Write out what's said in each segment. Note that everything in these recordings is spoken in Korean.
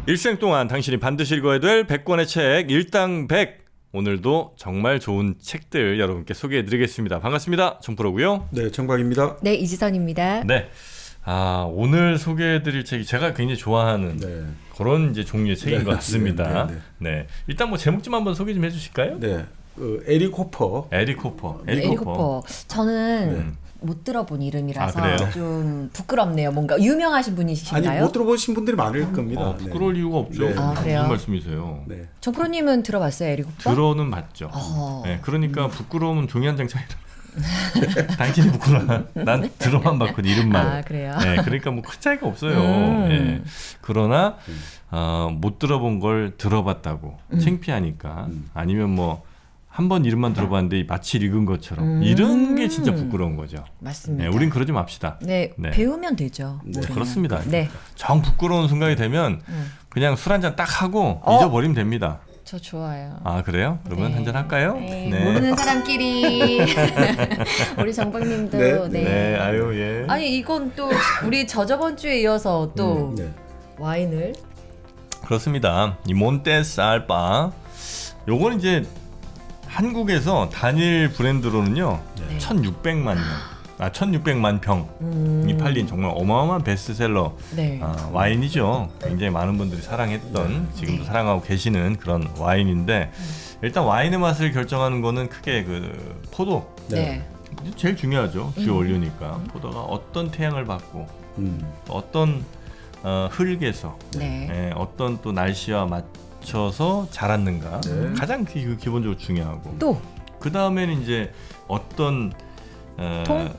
일생 동안 당신이 반드시 읽어야 될 100권의 책 일당 100. 오늘도 정말 좋은 책들 여러분께 소개해드리겠습니다. 반갑습니다. 정프로고요. 네, 정박입니다. 네, 이지선입니다. 네, 오늘 소개해드릴 책이 제가 굉장히 좋아하는 그런 이제 종류의 책인 것 같습니다. 네, 일단 뭐 제목 좀 한번 소개 좀 해주실까요? 네, 에릭 호퍼. 에릭 호퍼. 저는 못 들어본 이름이라서 좀 부끄럽네요. 뭔가 유명하신 분이신가요? 아니, 못 들어보신 분들이 많을 겁니다. 부끄러울 이유가 없죠. 그래요? 무슨 말씀이세요? 네. 정프로님은 들어봤어요, 에릭 호퍼? 들어는 봤죠. 네, 그러니까 부끄러움은 종이 한 장 차이라. 당신이 부끄러워. 난 들어만 봤거든, 이름만. 그래요? 네, 그러니까 뭐 큰 차이가 없어요. 네. 그러나 못 들어본 걸 들어봤다고 창피하니까 아니면 뭐 한 번 이름만 들어봤는데 마치 읽은 것처럼 이런 게 진짜 부끄러운 거죠. 맞습니다. 네, 우린 그러지 맙시다. 네, 배우면 되죠. 네, 그렇습니다. 네. 정 부끄러운 순간이 되면 그냥 술 한잔 딱 하고 잊어버리면 됩니다. 저 좋아요. 그래요? 그러면 한잔 할까요? 네. 모르는 사람끼리. 우리 정박님도. 네. 아유, 예. 아니, 이건 또 우리 저번 주에 이어서 또 와인을. 그렇습니다. 이 몬테스 알바. 요거는 이제 한국에서 단일 브랜드로는요 1600만 병이 팔린 정말 어마어마한 베스트셀러 와인이죠. 굉장히 많은 분들이 사랑했던 지금도 사랑하고 계시는 그런 와인인데 일단 와인의 맛을 결정하는 거는 크게 그 포도 제일 중요하죠. 주요 원료니까 포도가 어떤 태양을 받고 어떤 흙에서 어떤 또 날씨와 맞춰서 자랐는가 가장 기본적으로 중요하고 또 그 다음에는 이제 어떤 통?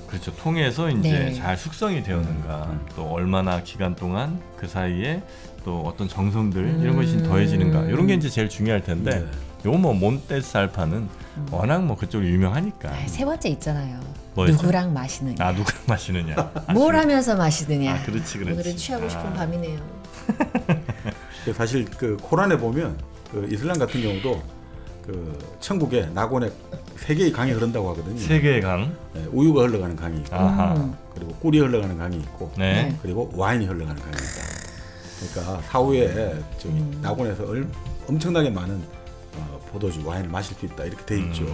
그렇죠. 통에서 이제 잘 숙성이 되었는가 또 얼마나 기간 동안 그 사이에 또 어떤 정성들 이런 것이 더해지는가 이런 게 이제 제일 중요할 텐데 요 뭐 몬테스 알파는 워낙 뭐 그쪽으로 유명하니까 세 번째 있잖아요. 뭐였죠? 누구랑 마시느냐. 누구랑 마시느냐. 뭘 하면서 마시느냐. 그렇지. 오늘은 취하고 싶은 밤이네요. 사실 그 코란에 보면 그 이슬람 같은 경우도 그 천국에 낙원에 3개의 강이 흐른다고 하거든요. 3개의 강. 네, 우유가 흘러가는 강이 있고, 그리고 꿀이 흘러가는 강이 있고, 그리고 와인이 흘러가는 강이 있다. 그러니까 사후에 저기 낙원에서 엄청나게 많은 포도주, 와인을 마실 수 있다 이렇게 돼 있죠.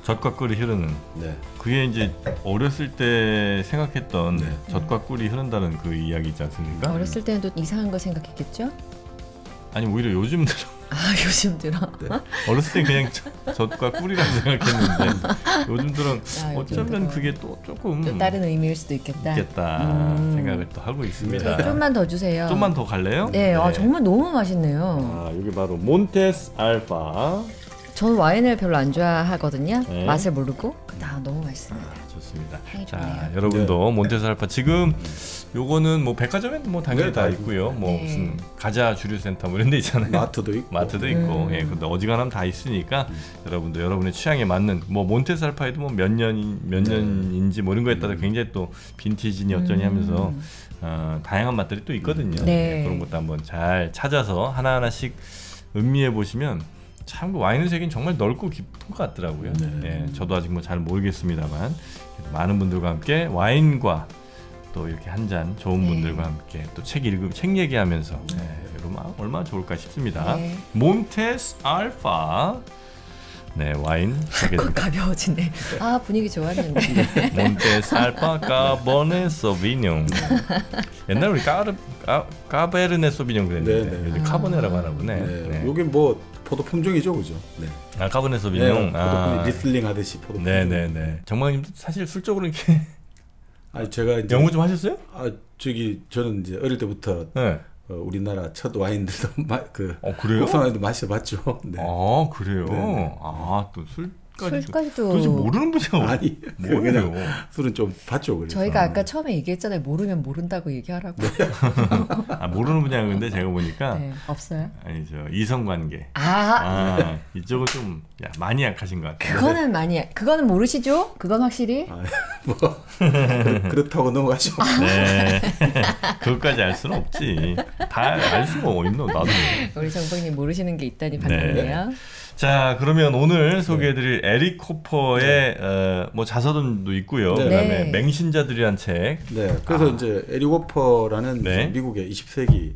젖과 꿀이 흐르는. 그게 이제 어렸을 때 생각했던 젖과 꿀이 흐른다는 그 이야기지 않습니까? 어렸을 때는 또 이상한 거 생각했겠죠? 아니 오히려 요즘 들어. 요즘 들어. 어렸을 때 그냥 젖과 꿀이라고 생각했는데 요즘 들은 어쩌면 그게 또 조금 또 다른 의미일 수도 있겠다. 생각을 또 하고 있습니다. 좀만 더 주세요. 좀만 더 갈래요? 네. 정말 너무 맛있네요. 여기 바로 몬테스 알파. 저는 와인을 별로 안 좋아하거든요. 맛을 모르고. 너무 맛있습니다. 좋습니다. 향이 좋네요. 여러분도 몬테스 알파 지금 요거는 뭐 백화점에는 뭐 당연히 다 있고요. 뭐 무슨 가자 주류센터 뭐 이런 데 있잖아요. 마트도 있고. 근데 어지간하면 다 있으니까 여러분도 여러분의 취향에 맞는 뭐 몬테스 알파에도 뭐 몇 년인지 뭐 이런 거에 따라 굉장히 또 빈티지니 어쩌니 하면서 다양한 맛들이 또 있거든요. 그런 것도 한번 잘 찾아서 하나하나씩 음미해 보시면 참 그 와인의 세계는 정말 넓고 깊은 것 같더라고요. 저도 아직 뭐 잘 모르겠습니다만 많은 분들과 함께 와인과 또 이렇게 한 잔 좋은 분들과 함께 또 책 얘기하면서 여러분 얼마나 좋을까 싶습니다. 몬테스 알파 와인 꼭 가벼워지네. 분위기 좋았는데. 몬테스 알파 까버네 소비뇽. 옛날 우리 까베르네 소비뇽 그랬는데 요즘 카보네라고 하나 보네. 여기 뭐 포도 품종이죠, 그죠? 까버네 소비뇽. 포도 리슬링 하듯이 포도. 정말님도 사실 술적으로 이렇게 제가 이제 연구 좀 하셨어요? 저는 이제 어릴 때부터 우리나라 첫 와인들도 그래요? 국산 와인도 마셔봤죠. 그래요? 또 술까지도 도대체 모르는 분이야. 아니 뭐예요? 술은 좀 봤죠. 그래서. 저희가 아까 처음에 얘기했잖아요. 모르면 모른다고 얘기하라고. 모르는 분야인데 제가 보니까 없어요? 아니죠. 이성관계. 이쪽은 좀 많이 약하신 것 같아요. 그거는 모르시죠? 그건 확실히. 그렇다고 넘어가죠. 그것까지 알 수는 없지. 다 알 수가 어딨노 나도. 우리 정박님 모르시는 게 있다니 반갑네요. 자, 그러면 오늘 소개해드릴 에릭 호퍼의 뭐 자서전도 있고요. 그다음에 맹신자들이란 책. 그래서 이제 에릭 호퍼라는 미국의 20세기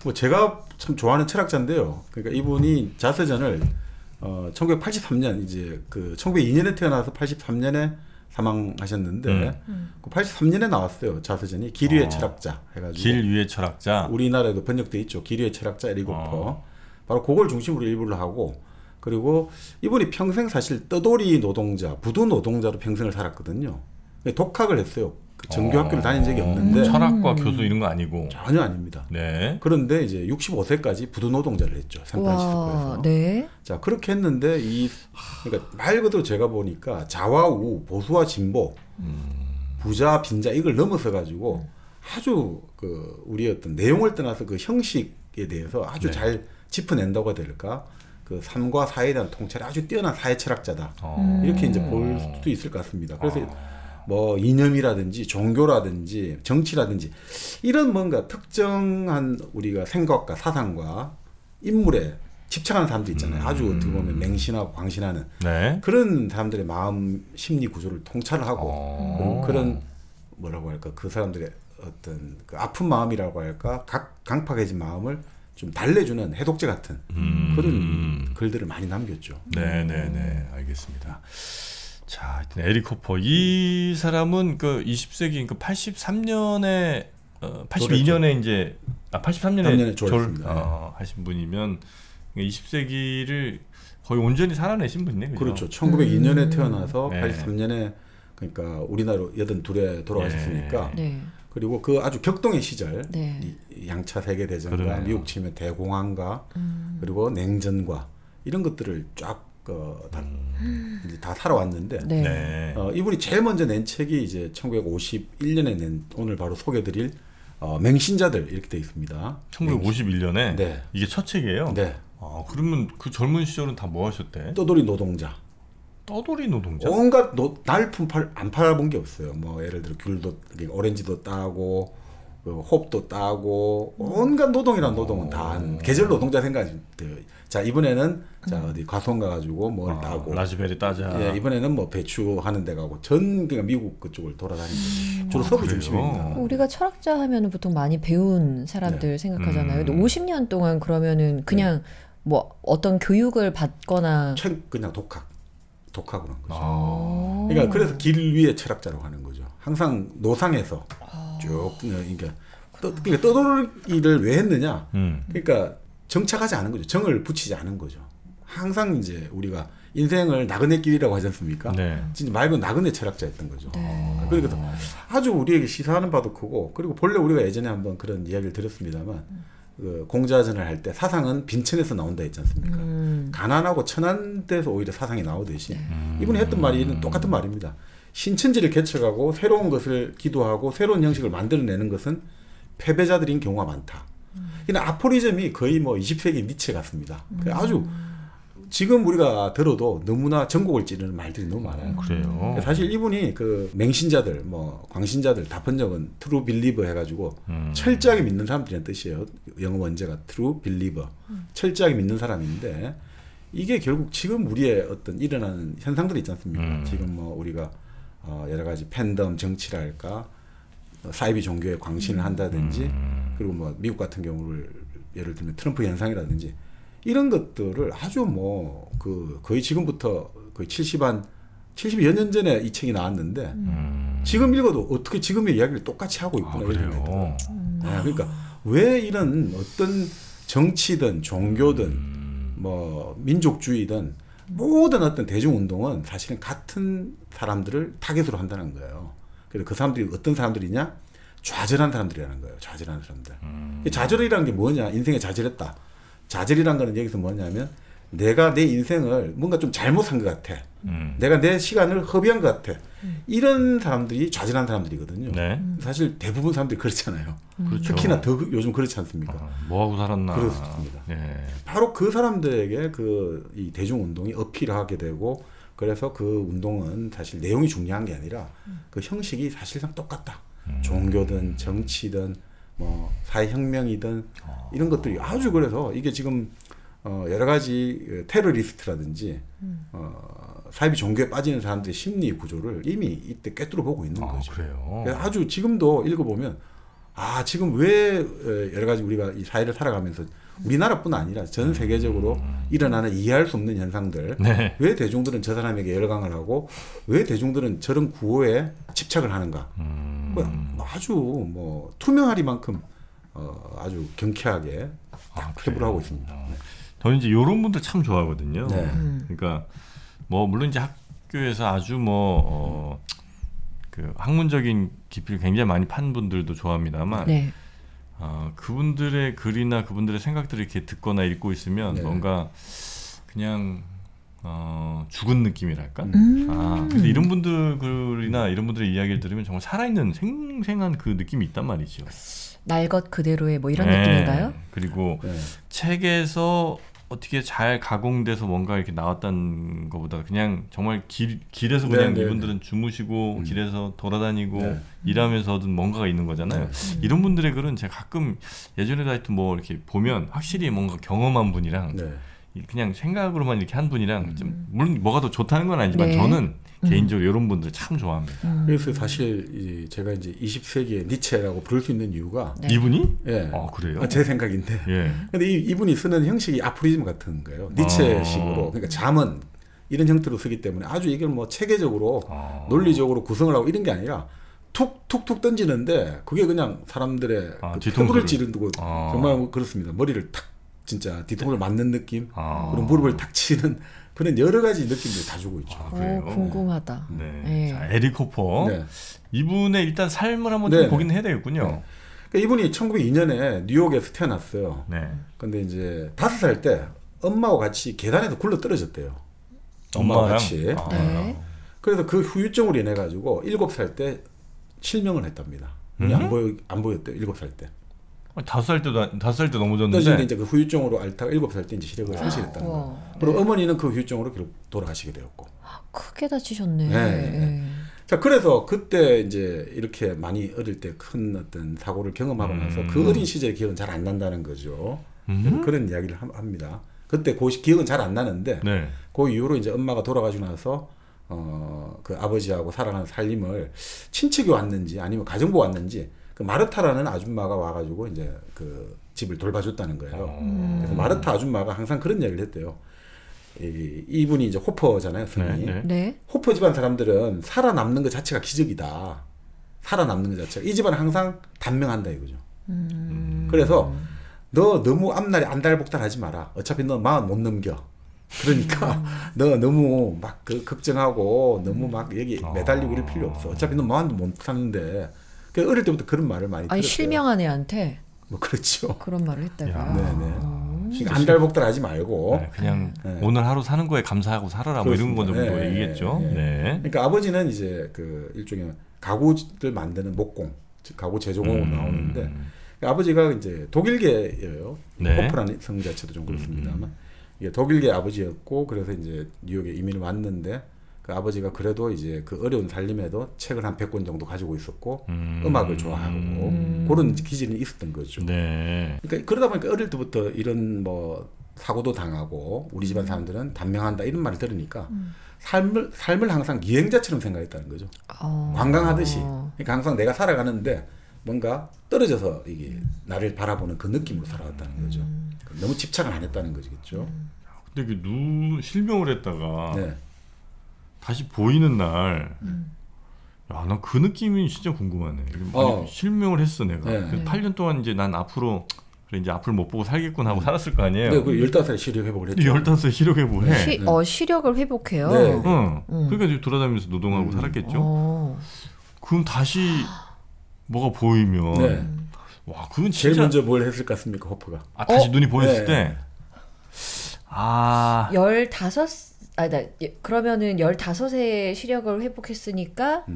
뭐 제가 참 좋아하는 철학자인데요. 그러니까 이분이 자서전을 1983년 이제 그 1902년에 태어나서 83년에 사망하셨는데 그 83년에 나왔어요. 자서전이 길 위의 철학자 해가지고 길 위의 철학자 우리나라에도 번역돼 있죠. 길 위의 철학자 에리고퍼 바로 그걸 중심으로 일부를 하고 그리고 이분이 평생 사실 떠돌이 노동자, 부두 노동자로 평생을 살았거든요. 독학을 했어요. 정규학교를 다닌 적이 없는데 철학과 교수 이런 거 아니고 전혀 아닙니다. 네. 그런데 이제 65세까지 부두 노동자를 했죠. 샌프란시스코에서. 네. 자 그렇게 했는데 그러니까 말 그대로 제가 보니까 좌와 보수와 진보, 부자 빈자 이걸 넘어서 가지고 아주 그 우리의 어떤 내용을 떠나서 그 형식에 대해서 아주 네. 잘 짚어낸다고 해야 될까? 그 삶과 사회에 대한 통찰이 아주 뛰어난 사회 철학자다. 이렇게 이제 볼 수도 있을 것 같습니다. 그래서 뭐 이념이라든지 종교라든지 정치라든지 이런 뭔가 특정한 우리가 생각과 사상과 인물에 집착하는 사람들 있잖아요. 아주 어떻게 보면 맹신하고 광신하는 네. 그런 사람들의 마음 심리 구조를 통찰을 하고 그리고 그런 뭐라고 할까 그 사람들의 어떤 그 아픈 마음이라고 할까 강팍해진 마음을 좀 달래주는 해독제 같은 그런 글들을 많이 남겼죠. 네네네 알겠습니다. 자, 하여튼 에릭 호퍼 이 사람은 그 20세기 그 83년에 82년에 이제 83년에 졸업했습니다. 하신 분이면 20세기를 거의 온전히 살아내신 분이네요. 그렇죠. 1902년에 태어나서 83년에 그러니까 우리나라로 82에 돌아가셨으니까 네. 그리고 그 아주 격동의 시절 네. 양차 세계대전과 그러네요. 미국 치면 대공황과 그리고 냉전과 이런 것들을 쫙 이제 다 살아왔는데 네. 네. 이분이 제일 먼저 낸 책이 이제 1951년에 낸 오늘 바로 소개드릴 맹신자들 이렇게 되어 있습니다. 1951년에 네. 이게 첫 책이에요? 네. 그러면 그 젊은 시절은 다 뭐 하셨대? 떠돌이 노동자. 떠돌이 노동자? 온갖 날품 안 팔아본 게 없어요. 뭐 예를 들어 귤도 오렌지도 따고 홉도 따고 온갖 노동이란 노동은 다 한 계절 노동자 생각이 돼요. 자 이번에는 자 어디 과수원 가가지고 뭘 따고 라즈베리 따자. 예, 이번에는 뭐 배추 하는 데 가고 그러니까 미국 그쪽을 돌아다니는 주로 서부 중심입니다. 우리가 철학자 하면은 보통 많이 배운 사람들 생각하잖아요. 근데 50년 동안 그러면은 그냥 뭐 어떤 교육을 받거나 그냥 독학으로 한 거죠. 그러니까 그래서 길 위의 철학자라고 하는 거죠. 항상 노상에서 쭉 그러니까 떠돌이를 왜 했느냐? 그러니까 정착하지 않은 거죠. 정을 붙이지 않은 거죠. 항상 이제 우리가 인생을 나그네 길이라고 하지 않습니까? 네. 진짜 말 그대로 나그네 철학자였던 거죠. 그러니까 아주 우리에게 시사하는 바도 크고 그리고 본래 우리가 예전에 한번 그런 이야기를 들었습니다만 그 공자전을 할 때 사상은 빈천에서 나온다 했지 않습니까? 가난하고 천한 데서 오히려 사상이 나오듯이 이분이 했던 말이 똑같은 말입니다. 신천지를 개척하고 새로운 것을 기도하고 새로운 형식을 만들어내는 것은 패배자들인 경우가 많다. 그냥 아포리즘이 거의 뭐 20세기 니체 같습니다. 아주 지금 우리가 들어도 너무나 전곡을 찌르는 말들이 너무 많아요. 그래요. 사실 이분이 그 맹신자들, 뭐 광신자들 다 번역은 true believer 해가지고 철저하게 믿는 사람들이란 뜻이에요. 영어 원제가 true believer, 철저하게 믿는 사람인데 이게 결국 지금 우리의 어떤 일어나는 현상들이 있지 않습니까? 지금 뭐 우리가 여러 가지 팬덤 정치랄까, 사이비 종교에 광신을 한다든지, 그리고 뭐 미국 같은 경우를 예를 들면 트럼프 현상이라든지. 이런 것들을 아주 뭐 거의 지금부터 거의 70여 년 전에 이 책이 나왔는데 지금 읽어도 어떻게 지금의 이야기를 똑같이 하고 있구나 이런 생각이 들어요. 그러니까 왜 이런 어떤 정치든 종교든 뭐 민족주의든 모든 어떤 대중운동은 사실은 같은 사람들을 타겟으로 한다는 거예요. 그래서 그 사람들이 어떤 사람들이냐? 좌절한 사람들이라는 거예요. 좌절하는 사람들. 좌절이라는 게 뭐냐? 인생에 좌절했다. 좌절이란 거는 여기서 뭐냐면 내가 내 인생을 뭔가 좀 잘못 산 것 같아. 내가 내 시간을 허비한 것 같아. 이런 사람들이 좌절한 사람들이거든요. 네. 사실 대부분 사람들이 그렇잖아요. 그렇죠. 특히나 더 요즘 그렇지 않습니까? 뭐하고 살았나. 그렇습니다. 네. 바로 그 사람들에게 이 대중운동이 어필하게 되고 그래서 그 운동은 사실 내용이 중요한 게 아니라 그 형식이 사실상 똑같다. 종교든 정치든 뭐 사회혁명이든 이런 것들이 아주 그래서 이게 지금 여러 가지 테러리스트라든지 사이비 종교에 빠지는 사람들의 심리 구조를 이미 이때 꿰뚫어 보고 있는 거죠. 그래요. 아주 지금도 읽어보면 지금 왜 여러 가지 우리가 이 사회를 살아가면서 우리나라뿐 아니라 전 세계적으로 일어나는 이해할 수 없는 현상들, 네. 왜 대중들은 저 사람에게 열광을 하고 왜 대중들은 저런 구호에 집착을 하는가. 아주 뭐 투명하리만큼 아주 경쾌하게 회부를 하고 있습니다. 네. 저는 이제 이런 분들 참 좋아하거든요. 네. 그러니까 뭐 물론 이제 학교에서 아주 그 학문적인 깊이를 굉장히 많이 판 분들도 좋아합니다만 네. 그분들의 글이나 그분들의 생각들을 이렇게 듣거나 읽고 있으면 네. 뭔가 그냥 죽은 느낌이랄까. 그래서 이런 분들 글이나 이런 분들의 이야기를 들으면 정말 살아있는 생생한 그 느낌이 있단 말이죠. 날 것 그대로의 뭐 이런 네. 느낌인가요? 그리고 책에서 어떻게 잘 가공돼서 뭔가 이렇게 나왔다는 것보다 그냥 정말 길에서 그냥 이분들은 주무시고 길에서 돌아다니고 일하면서 얻은 뭔가가 있는 거잖아요. 이런 분들의 글은 제가 가끔 예전에도 하여튼 뭐 이렇게 보면 확실히 뭔가 경험한 분이랑 그냥 생각으로만 이렇게 한 분이랑 좀 물론 뭐가 더 좋다는 건 아니지만 저는 개인적으로 이런 분들 참 좋아합니다. 그래서 사실 제가 이제 20세기의 니체라고 부를 수 있는 이유가 이분이? 예. 그래요? 제 생각인데. 예. 근데 이분이 쓰는 형식이 아포리즘 같은 거예요. 니체식으로. 그러니까 잠언 이런 형태로 쓰기 때문에 아주 이걸 뭐 체계적으로 논리적으로 구성을 하고 이런 게 아니라 툭툭툭 던지는데 그게 그냥 사람들의 폐부를 찌르고 정말 그렇습니다. 머리를 탁 진짜 뒤통수를 맞는 느낌 그리고 무릎을 탁 치는 그런 여러 가지 느낌들을 다 주고 있죠. 궁금하다. 네. 자, 에릭 호퍼. 네. 이분의 일단 삶을 한번 좀 보긴 해야 되겠군요. 네. 그러니까 이분이 1902년에 뉴욕에서 태어났어요. 근데 이제 5살 때 엄마와 같이 계단에서 굴러 떨어졌대요. 엄마와 같이. 그래서 그 후유증으로 인해 가지고 7살 때 실명을 했답니다. 안 보였대요. 7살 때. 5살 때 넘어졌는데 이제 그 후유증으로 앓다가 7살 때 이제 시력을 상실했다는 거. 그리고 어머니는 그 후유증으로 결국 돌아가시게 되었고. 크게 다치셨네. 네. 자, 그래서 그때 이제 이렇게 많이 어릴 때 큰 어떤 사고를 경험하고 나서 그 어린 시절의 기억은 잘 안 난다는 거죠. 그런 이야기를 합니다. 그때 그 기억은 잘 안 나는데 그 이후로 이제 엄마가 돌아가시고 나서 그 아버지하고 살아가는 살림을 친척이 왔는지 아니면 가정부 왔는지 그 마르타라는 아줌마가 와가지고 이제 그 집을 돌봐줬다는 거예요. 그래서 마르타 아줌마가 항상 그런 이야기를 했대요. 이분이 이제 호퍼잖아요, 성이. 네. 호퍼 집안 사람들은 살아남는 것 자체가 기적이다. 살아남는 것 자체가. 이 집안은 항상 단명한다 이거죠. 그래서 너 너무 앞날에 안달복달하지 마라. 어차피 너 마흔 못 넘겨. 그러니까 너 너무 막 걱정하고 너무 막 여기 매달리고 이럴 필요 없어. 어차피 너 마흔도 못 사는데. 어릴 때부터 그런 말을 많이 들었어요. 실명한 애한테. 뭐 그렇죠. 그런 말을 했다고요. 네네. 그러니까 안달복달하지 말고 그냥 오늘 하루 사는 거에 감사하고 살아라 뭐 이런 거 정도 얘기겠죠. 그러니까 아버지는 이제 그 일종의 가구를 만드는 목공, 즉 가구 제조공으로 나오는데 그러니까 아버지가 이제 독일계예요. 호프라는 성 자체도 좀 그렇습니다만 이게 독일계 아버지였고 그래서 이제 뉴욕에 이민을 왔는데. 그 아버지가 그래도 이제 그 어려운 살림에도 책을 한 100권 정도 가지고 있었고 음악을 좋아하고 그런 기질이 있었던 거죠. 그러니까 그러다 보니까 어릴 때부터 이런 뭐 사고도 당하고 우리 집안 사람들은 단명한다 이런 말을 들으니까 삶을 항상 여행자처럼 생각했다는 거죠. 관광하듯이. 그러니까 항상 내가 살아가는데 뭔가 떨어져서 이게 나를 바라보는 그 느낌으로 살아왔다는 거죠. 너무 집착을 안 했다는 거죠. 근데 실명을 했다가 다시 보이는 날, 난 그 느낌이 진짜 궁금하네. 실명을 했어 내가. 8년 동안 이제 난 앞으로 그래 이제 앞을 못 보고 살겠군 하고 살았을 거 아니에요. 네, 그 15살 시력 회복을 했죠. 15살 시력 회복을 해. 시력을 회복해요. 그러니까 이제 돌아다니면서 노동하고 살았겠죠. 그럼 다시 뭐가 보이면, 와, 그건 진짜. 제일 먼저 뭘 했을 것 같습니까, 호프가? 다시 눈이 보였을 때. 15, 그러면은 15세 시력을 회복했으니까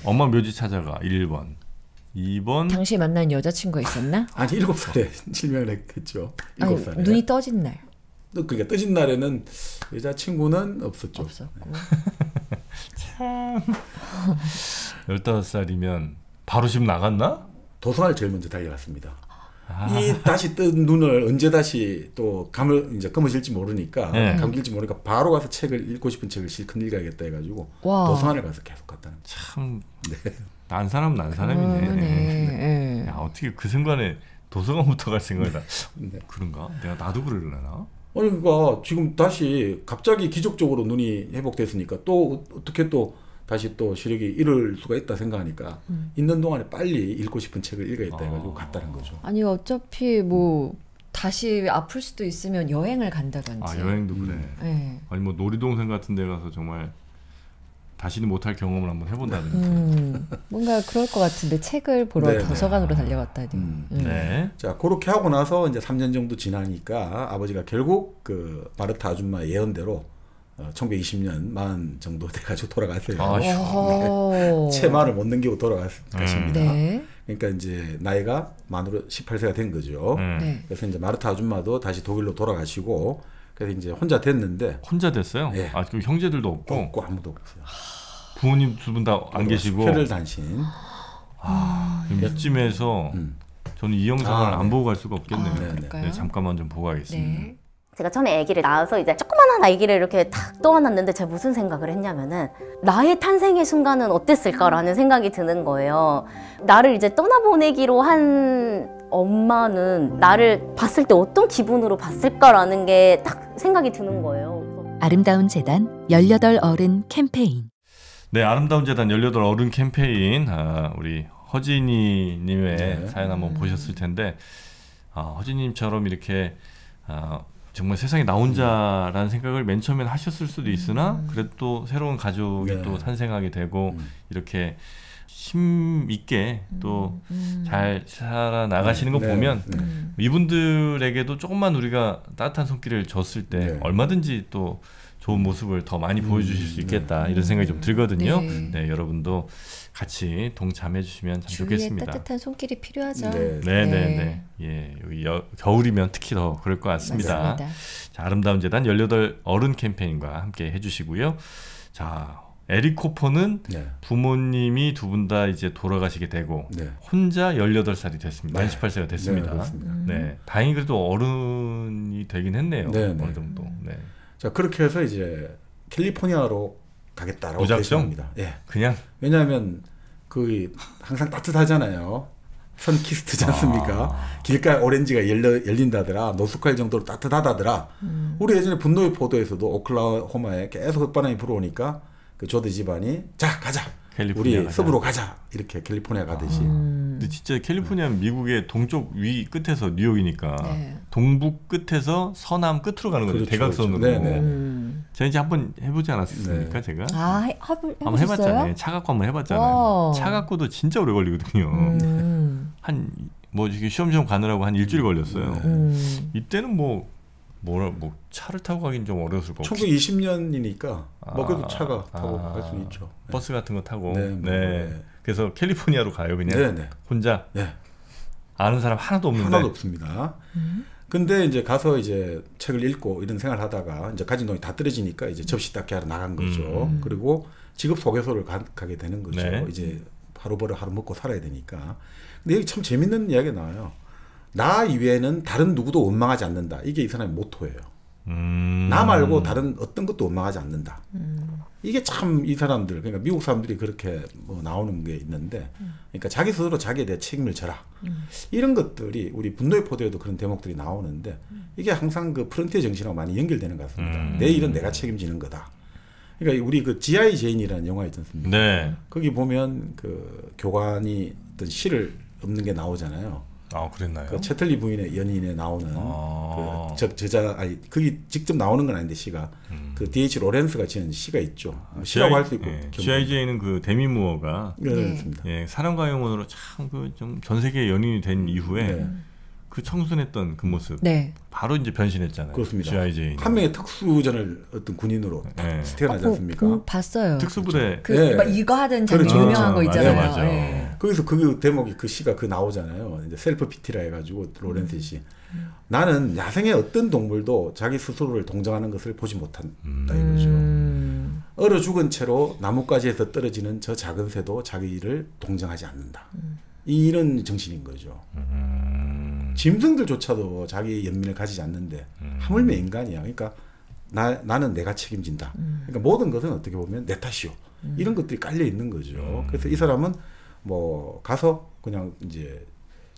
엄마 묘지 찾아가 1번. 2번 당시 만난 여자친구가 있었나? 아니 7살에 실명을 했죠. 7살에. 눈이 떠진 날. 그러니까 떠진 날에는 여자친구는 없었죠. 없었고. 참 15살이면 바로 집 나갔나? 도서관을 제일 먼저 달려갔습니다. 이 다시 뜬 눈을 언제 다시 또 감으실지 모르니까 감길지 모르니까 바로 가서 읽고 싶은 책을 실컷 읽어야겠다 해가지고 도서관을 가서 계속 갔다는. 참 난 사람이네. 어떻게 그 순간에 도서관부터 갈 생각이 나. 네. 그런가? 나도 그러려나? 아니 그러니까 지금 다시 갑자기 기적적으로 눈이 회복됐으니까 또 어떻게 또 다시 또 시력이 잃을 수가 있다 생각하니까 있는 동안에 빨리 읽고 싶은 책을 읽어야겠다 해가지고 갔다는 거죠. 아니 어차피 뭐 다시 아플 수도 있으면 여행을 간다든지. 여행도 그래. 네. 아니 뭐 놀이동산 같은 데 가서 정말 다시는 못할 경험을 한번 해본다든지. 뭔가 그럴 것 같은데 책을 보러 도서관으로 달려갔다니. 네. 자, 그렇게 하고 나서 이제 3년 정도 지나니까 아버지가 결국 그 마르타 아줌마 예언대로 1920년 만 정도 돼가지고 돌아갔어요. 네. 채 말을 못 넘기고 돌아가십니다. 네. 그러니까 이제 나이가 만으로 18세가 된 거죠. 네. 그래서 이제 마르타 아줌마도 다시 독일로 돌아가시고 그래서 이제 혼자 됐는데. 혼자 됐어요? 네. 그럼 형제들도 없고? 없고 아무도 없어요. 부모님 두 분 다 안 계시고? 혈을 단신. 이쯤에서 저는 이 영상을 안 보고 갈 수가 없겠네요. 네, 잠깐만 좀 보고 가겠습니다. 네. 제가 처음에 아기를 낳아서 이제 조그만한 아기를 이렇게 탁 떠안았는데 제가 무슨 생각을 했냐면은 나의 탄생의 순간은 어땠을까라는 생각이 드는 거예요. 나를 이제 떠나보내기로 한 엄마는 나를 봤을 때 어떤 기분으로 봤을까라는 게 딱 생각이 드는 거예요. 아름다운 재단 18 어른 캠페인. 네, 아름다운 재단 18 어른 캠페인. 우리 허진이님의 사연 한번 보셨을 텐데 허진이님처럼 이렇게 정말 세상에 나 혼자라는 생각을 맨 처음엔 하셨을 수도 있으나 그래도 또 새로운 가족이 또 탄생하게 되고 이렇게 힘 있게 또 잘 살아나가시는 거 보면 이분들에게도 조금만 우리가 따뜻한 손길을 줬을 때 얼마든지 또 좋은 모습을 더 많이 보여주실 수 있겠다 이런 생각이 좀 들거든요. 네, 여러분도 같이 동참해 주시면 참 좋겠습니다. 주위에 따뜻한 손길이 필요하죠. 네. 예, 여기 겨울이면 특히 더 그럴 것 같습니다. 맞습니다. 자, 아름다운 재단 18 어른 캠페인과 함께 해주시고요. 자, 에릭 코퍼는 부모님이 두 분 다 이제 돌아가시게 되고 혼자 18살이 됐습니다. 18세가 됐습니다. 네, 다행히 그래도 어른이 되긴 했네요. 어느 정도. 네. 자, 그렇게 해서 이제 캘리포니아로 가겠다라고 결심합니다. 그냥 왜냐하면 그 항상 따뜻하잖아요. 선키스트지 않습니까? 길가에 오렌지가 열린다더라. 노숙할 정도로 따뜻하다더라. 우리 예전에 분노의 포도에서도 오클라호마에 계속 흙바람이 불어오니까 그 조드 집안이 자 가자. 우리 서부로 가자. 이렇게 캘리포니아 가듯이. 근데 진짜 캘리포니아는 미국의 동쪽 위 끝에서 뉴욕이니까 동북 끝에서 서남 끝으로 가는 거죠. 대각선으로. 제가 이제 한번 해보지 않았습니까? 제가 한번 해봤잖아요. 차 갖고 한번 해봤잖아요. 차 갖고도 진짜 오래 걸리거든요. 한 뭐 시험시험 가느라고 한 일주일 걸렸어요. 이때는 뭐 차를 타고 가긴 좀 어려웠을 것 같아요. 1920년이니까 그래도 차가 타고 갈 수 있죠. 버스 같은 거 타고. 그래서 캘리포니아로 가요 그냥. 혼자. 아는 사람 하나도 없는데. 하나도 없습니다. 근데 이제 가서 이제 책을 읽고 이런 생활을 하다가 이제 가진 돈이 다 떨어지니까 이제 접시 닦기 하러 나간 거죠. 그리고 직업 소개소를 가게 되는 거죠. 이제 하루 벌어 하루 먹고 살아야 되니까. 근데 여기 참 재밌는 이야기가 나와요. 나 이외에는 다른 누구도 원망하지 않는다. 이게 이 사람의 모토예요. 나 말고 다른 어떤 것도 원망하지 않는다. 이게 참 이 사람들, 그러니까 미국 사람들이 그렇게 뭐 나오는 게 있는데, 그러니까 자기 스스로 자기에 대해 책임을 져라. 이런 것들이 우리 분노의 포도에도 그런 대목들이 나오는데, 이게 항상 그 프런티어 정신하고 많이 연결되는 것 같습니다. 내 일은 내가 책임지는 거다. 그러니까 우리 그 G.I. 제인이라는 영화 있지 않습니까? 거기 보면 그 교관이 어떤 시를 읊는 게 나오잖아요. 그랬나요? 그 채틀리 부인의 연인에 나오는 그 저자, 그게 직접 나오는 건 아닌데 시가 그 D.H. 로렌스가 지은 시가 있죠. 시라고 할 수 있고. G.I. 제인은 그 데미 무어가 사랑과 영혼으로 참 그 좀 전 세계 연인이 된 이후에 그 청순했던 그 모습 바로 이제 변신했잖아요. 그렇습니다. G.I. 제인 한 명의 특수전을 어떤 군인으로 태어나지 않습니까? 봤어요. 특수부대 막 이거 하던 유명한 거 있잖아요. 맞아. 거기서 그 대목이 그 시가 그 나오잖아요. 이제 셀프 피티라 해가지고 로렌스 씨. 나는 야생의 어떤 동물도 자기 스스로를 동정하는 것을 보지 못한다 이거죠. 얼어 죽은 채로 나뭇가지에서 떨어지는 저 작은 새도 자기를 동정하지 않는다. 이런 정신인 거죠. 짐승들조차도 자기 연민을 가지지 않는데 하물며 인간이야. 그러니까 나는 내가 책임진다. 그러니까 모든 것은 어떻게 보면 내 탓이요. 이런 것들이 깔려 있는 거죠. 그래서 이 사람은 뭐 가서 그냥 이제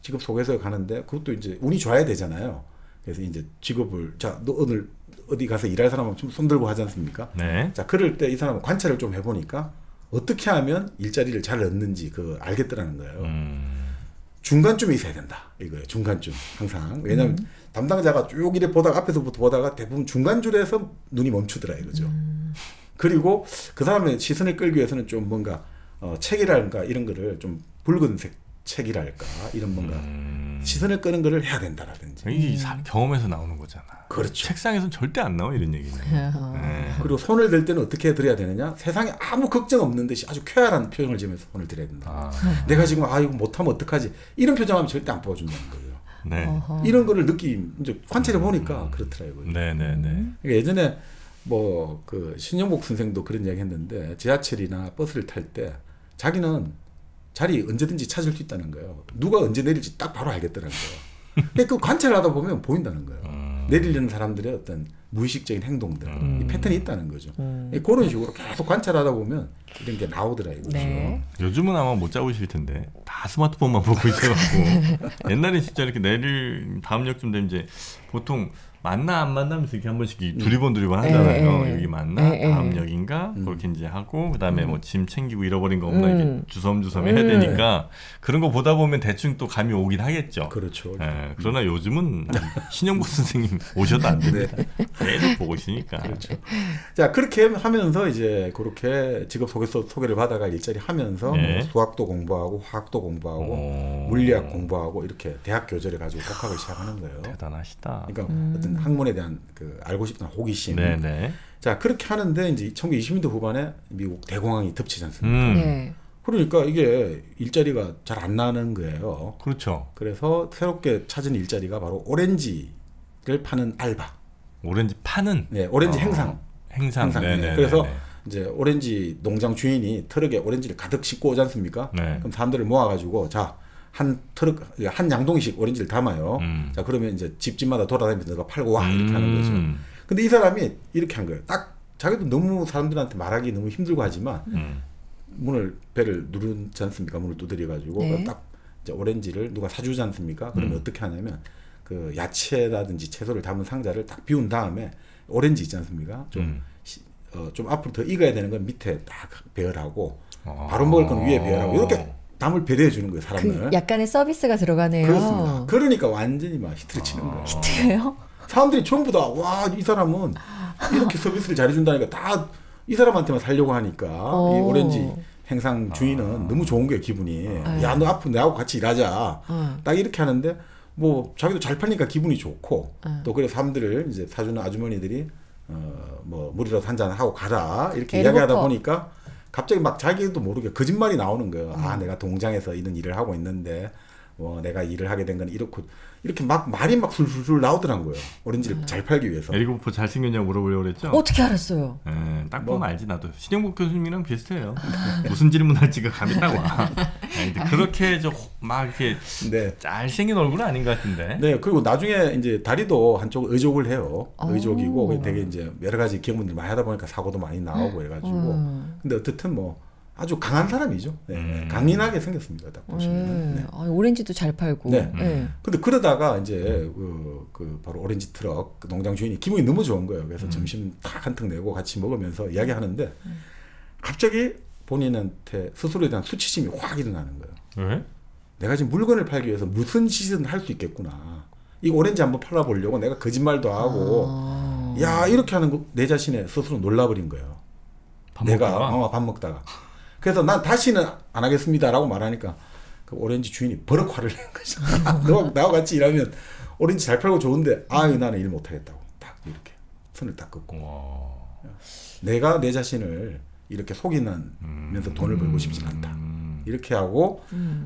직업 소개서 가는데 그것도 이제 운이 좋아야 되잖아요. 그래서 이제 직업을 자, 너 오늘 어디 가서 일할 사람은 좀 손 들고 하지 않습니까? 네. 자, 그럴 때 이 사람은 관찰을 좀 해보니까 어떻게 하면 일자리를 잘 얻는지 그 알겠더라는 거예요. 중간쯤에 있어야 된다. 이거예요. 중간쯤 항상. 왜냐하면 담당자가 쭉 이래 보다가 앞에서부터 보다가 대부분 중간줄에서 눈이 멈추더라 이거죠. 그리고 그 사람의 시선을 끌기 위해서는 좀 뭔가 책이랄까 이런 거를 좀 붉은색 책이랄까 이런 뭔가 시선을 끄는 거를 해야 된다라든지. 이 경험에서 나오는 거잖아. 그렇죠. 책상에서는 절대 안 나와 이런 얘기는. 네. 그리고 손을 들 때는 어떻게 들어야 되느냐? 세상에 아무 걱정 없는 듯이 아주 쾌활한 표정을 지으면서 손을 들어야 된다. 내가 지금 이거 못하면 어떡하지? 이런 표정하면 절대 안 뽑아준다는 거예요. 네. 이런 거를 이제 관찰해 보니까 그렇더라고요. 네네네. 그러니까 예전에 뭐 그 신영복 선생도 그런 이야기 했는데 지하철이나 버스를 탈 때 자기는 자리 언제든지 찾을 수 있다는 거예요. 누가 언제 내릴지 딱 바로 알겠다는 거예요. 그 관찰하다 보면 보인다는 거예요. 내리려는 사람들의 어떤 무의식적인 행동들, 이 패턴이 있다는 거죠. 그런 식으로 계속 관찰하다 보면 이런 게 나오더라고요. 네. 요즘은 아마 못 잡으실 텐데 다 스마트폰만 보고 있어갖고 옛날에 진짜 이렇게 내릴 다음 역쯤 되면 이제 보통 만나 안 만나면서 이렇게 한 번씩 두리번 하잖아요. 여기 만나 다음 역인가 그렇게 이제 하고 그다음에 뭐 짐 챙기고 잃어버린 거 없나 이렇게 주섬주섬 해야 되니까 그런 거 보다 보면 대충 또 감이 오긴 하겠죠. 그렇죠. 그러나 요즘은 신영복 선생님 오셔도 안 됩니다. 계속 보고 있으니까. 그렇죠. 자, 그렇게 하면서 이제 그렇게 직업 소개를 받아가 일자리 하면서 뭐 수학도 공부하고 화학도 공부하고 물리학 공부하고 이렇게 대학 교재를 가지고 복학을 시작하는 거예요. 대단하시다. 그러니까 어떤 학문에 대한 그 알고 싶은 호기심. 네네. 자, 그렇게 하는데 이제 1920년대 후반에 미국 대공황이 덮치지 않습니까? 그러니까 이게 일자리가 잘 안 나는 거예요. 그렇죠. 그래서 새롭게 찾은 일자리가 바로 오렌지를 파는 알바. 오렌지 파는? 네, 오렌지 행상. 네네. 그래서 이제 오렌지 농장 주인이 트럭에 오렌지를 가득 싣고 오지 않습니까? 네. 그럼 사람들을 모아가지고 자, 한 양동이씩 오렌지를 담아요. 자, 그러면 이제 집집마다 돌아다니면서 너가 팔고 와 이렇게 하는 거죠. 근데 이 사람이 이렇게 한 거예요. 딱 자기도 너무 사람들한테 말하기 너무 힘들고 하지만 배를 누르지 않습니까? 문을 두드려가지고 네. 딱 이제 오렌지를 누가 사주지 않습니까? 그러면 어떻게 하냐면 그 야채라든지 채소를 담은 상자를 딱 비운 다음에 오렌지 있지 않습니까? 좀 앞으로 더 익어야 되는 건 밑에 딱 배열하고 바로 먹을 건 위에 배열하고 이렇게 남을 배려해 주는 거예요, 사람을. 그 약간의 서비스가 들어가네요. 그렇습니다. 그러니까 완전히 막 히트를 치는 거예요. 히트예요? 사람들이 전부 다 와, 이 사람은 이렇게 서비스를 잘해준다니까 다 이 사람한테만 살려고 하니까 이 오렌지 행상 주인은 너무 좋은 거예요, 기분이. 야, 너 앞으로 나하고 같이 일하자. 딱 이렇게 하는데 뭐 자기도 잘 팔니까 기분이 좋고 또 그래 사람들을 이제 사주는 아주머니들이 뭐 물이라도 한잔 하고 가라 이렇게 이야기하다 보니까 갑자기 막 자기도 모르게 거짓말이 나오는 거예요. 아, 내가 동장에서 이런 일을 하고 있는데 내가 일을 하게 된 건 이렇게 막 말이 막 술술 나오더란 거예요. 오렌지를 잘 팔기 위해서. 에리고프 잘생겼냐고 물어보려고 그랬죠? 어떻게 알았어요? 딱 보면 알지. 나도 신영복 교수님이랑 비슷해요. 무슨 질문할지가 감이 딱 와. 그렇게 막 이렇게 잘생긴 얼굴은 아닌 것 같은데. 네, 그리고 나중에 이제 다리도 한쪽 의족을 해요. 의족이고 되게 이제 여러 가지 기억문들 많이 하다 보니까 사고도 많이 나오고 해가지고. 근데 어쨌든 뭐 아주 강한 사람이죠. 네, 강인하게 생겼습니다. 딱 보시면. 네. 오렌지도 잘 팔고. 네. 근데 그러다가 이제 그 바로 오렌지 트럭 그 농장 주인이 기분이 너무 좋은 거예요. 그래서 점심 딱 한턱 내고 같이 먹으면서 이야기하는데 갑자기 본인한테 스스로에 대한 수치심이 확 일어나는 거예요. 왜? 내가 지금 물건을 팔기 위해서 무슨 짓은 할 수 있겠구나. 이 오렌지 한번 팔아보려고 내가 거짓말도 하고 야, 이렇게 하는 거 내 자신에 스스로 놀라버린 거예요. 밥 먹다가. 그래서 난 다시는 안 하겠습니다라고 말하니까 그 오렌지 주인이 버럭 화를 낸 거죠. 너 나와 같이 일하면 오렌지 잘 팔고 좋은데 나는 일 못하겠다고 딱 이렇게 손을 딱 긋고 내가 내 자신을 이렇게 속이면서 돈을 벌고 싶지 않다. 이렇게 하고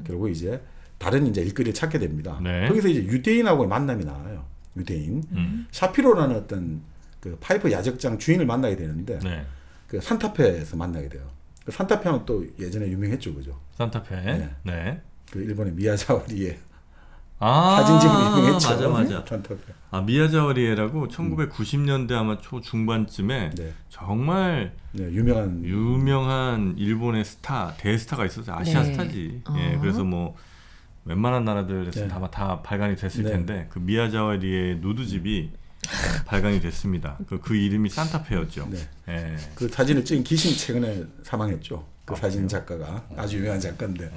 결국 이제 다른 이제 일거리를 찾게 됩니다. 네. 거기서 이제 유대인하고의 만남이 나와요. 유대인 샤피로라는 어떤 그 파이프 야적장 주인을 만나게 되는데 그 산타페에서 만나게 돼요. 그 산타페는 또 예전에 유명했죠, 그죠? 산타페. 네. 그 일본의 미야자와리에 사진집으로 유명했죠. 맞아. 산타페. 미야자와리에라고 1990년대 아마 초중반쯤에 정말 유명한 일본의 대스타가 있었어요. 아시아 스타지. 그래서 뭐 웬만한 나라들에서 다 발간이 됐을 텐데 그 미야자와리의 누드집이 발간이 됐습니다. 그 이름이 산타페였죠. 그 사진을 찍은 기신이 최근에 사망했죠. 그 사진 작가가 아주 유명한 작가인데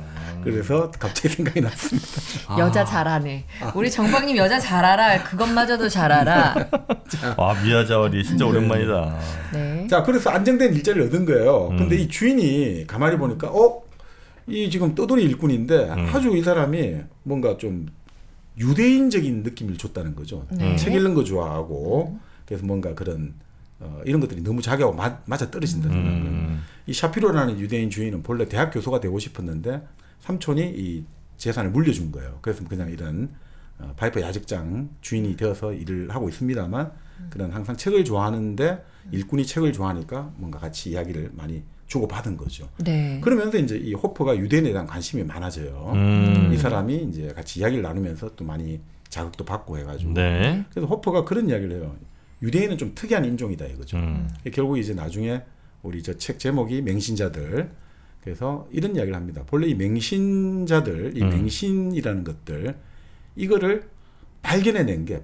그래서 갑자기 생각이 났습니다. 여자 잘 아네. 우리 정박님 여자 잘 알아. 그것마저도 잘 알아. 와, 미야자와리 진짜 오랜만이다. 네. 자, 그래서 안정된 일자리를 얻은 거예요. 근데 이 주인이 가만히 보니까 이 지금 떠돌이 일꾼인데 아주 이 사람이 뭔가 좀 유대인적인 느낌을 줬다는 거죠. 책 읽는 거 좋아하고 그래서 뭔가 그런 이런 것들이 너무 자기하고 맞아 떨어진다는 거예요. 이 샤피로라는 유대인 주인은 본래 대학 교수가 되고 싶었는데 삼촌이 이 재산을 물려준 거예요. 그래서 그냥 이런 파이퍼 야적장 주인이 되어서 일을 하고 있습니다만 그런 항상 책을 좋아하는데 일꾼이 책을 좋아하니까 뭔가 같이 이야기를 많이 주고받은 거죠. 네. 그러면서 이제 이 호퍼가 유대인에 대한 관심이 많아져요. 이 사람이 이제 같이 이야기를 나누면서 또 많이 자극도 받고 해가지고. 그래서 호퍼가 그런 이야기를 해요. 유대인은 좀 특이한 인종이다 이거죠. 결국 이제 나중에 우리 저 책 제목이 맹신자들. 그래서 이런 이야기를 합니다. 본래 이 맹신자들, 이 맹신이라는 것들 이거를 발명해낸 게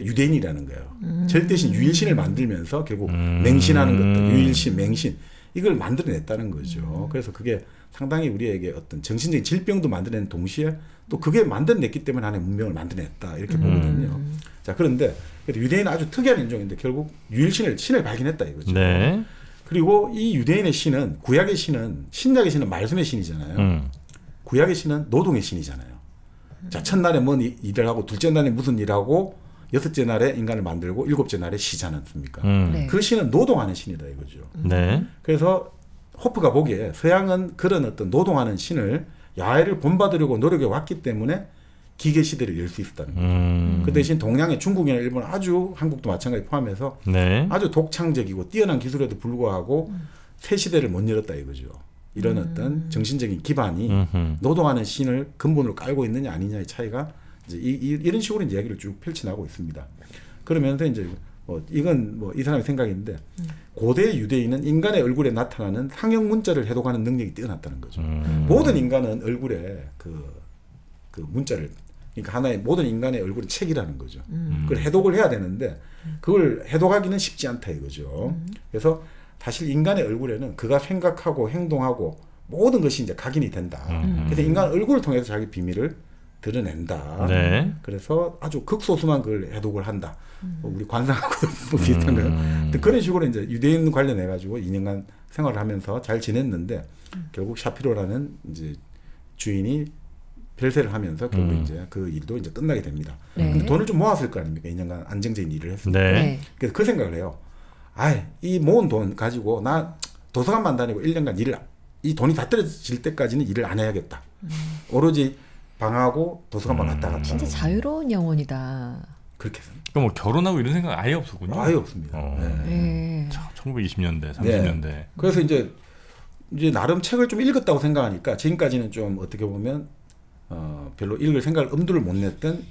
유대인이라는 거예요. 절대신 유일신을 만들면서 결국 맹신하는 것들, 유일신, 맹신 이걸 만들어냈다는 거죠. 그래서 그게 상당히 우리에게 어떤 정신적인 질병도 만들어낸 동시에 또 그게 만들어냈기 때문에 하나의 문명을 만들어냈다 이렇게 보거든요. 자, 그런데 유대인은 아주 특이한 인종인데 결국 신을 발견했다 이거죠. 그리고 이 유대인의 신은 구약의 신은 신약의 신은 말씀의 신이잖아요. 구약의 신은 노동의 신이잖아요. 자, 첫날에 뭔 일을 하고 둘째 날에 무슨 일하고 여섯째 날에 인간을 만들고 일곱째 날에 쉬지 않았습니까? 그 신은 노동하는 신이다 이거죠. 그래서 호프가 보기에 서양은 그런 어떤 노동하는 신을 야훼를 본받으려고 노력해 왔기 때문에 기계 시대를 열 수 있었다는 거죠. 그 대신 동양의 중국이나 일본 아주 한국도 마찬가지 포함해서 아주 독창적이고 뛰어난 기술에도 불구하고 새 시대를 못 열었다 이거죠. 이런 어떤 정신적인 기반이 노동하는 신을 근본으로 깔고 있느냐 아니냐의 차이가 이제 이런 식으로 이제 이야기를 쭉 펼쳐나가고 있습니다. 그러면서 이제 이건 이 사람의 생각인데 고대 유대인은 인간의 얼굴에 나타나는 상형 문자를 해독하는 능력이 뛰어났다는 거죠. 모든 인간은 얼굴에 그 문자를 그러니까 하나의 모든 인간의 얼굴은 책이라는 거죠. 그걸 해독을 해야 되는데 그걸 해독하기는 쉽지 않다 이거죠. 그래서 사실 인간의 얼굴에는 그가 생각하고 행동하고 모든 것이 이제 각인이 된다. 그래서 인간 얼굴을 통해서 자기 비밀을 드러낸다. 그래서 아주 극소수만 그걸 해독을 한다. 우리 관상하고도 비슷한 거예요. 그런 식으로 이제 유대인 관련해 가지고 2년간 생활을 하면서 잘 지냈는데 결국 샤피로라는 이제 주인이 별세를 하면서 결국 이제 그 일도 이제 끝나게 됩니다. 근데 돈을 좀 모았을 거 아닙니까? 2년간 안정적인 일을 했으니까. 그래서 그 생각을 해요. 이 모은 돈 가지고 나 도서관만 다니고 1년간 이 돈이 다 떨어질 때까지는 일을 안 해야겠다. 오로지 방하고 도서관만 왔다 갔다. 진짜 자유로운 영혼이다. 그렇게 해서. 그러니까 뭐 결혼하고 이런 생각 아예 없었군요. 아예 없습니다. 1920년대, 30년대. 그래서 이제 나름 책을 좀 읽었다고 생각하니까 지금까지는 좀 어떻게 보면 별로 읽을 생각을 엄두를 못 냈던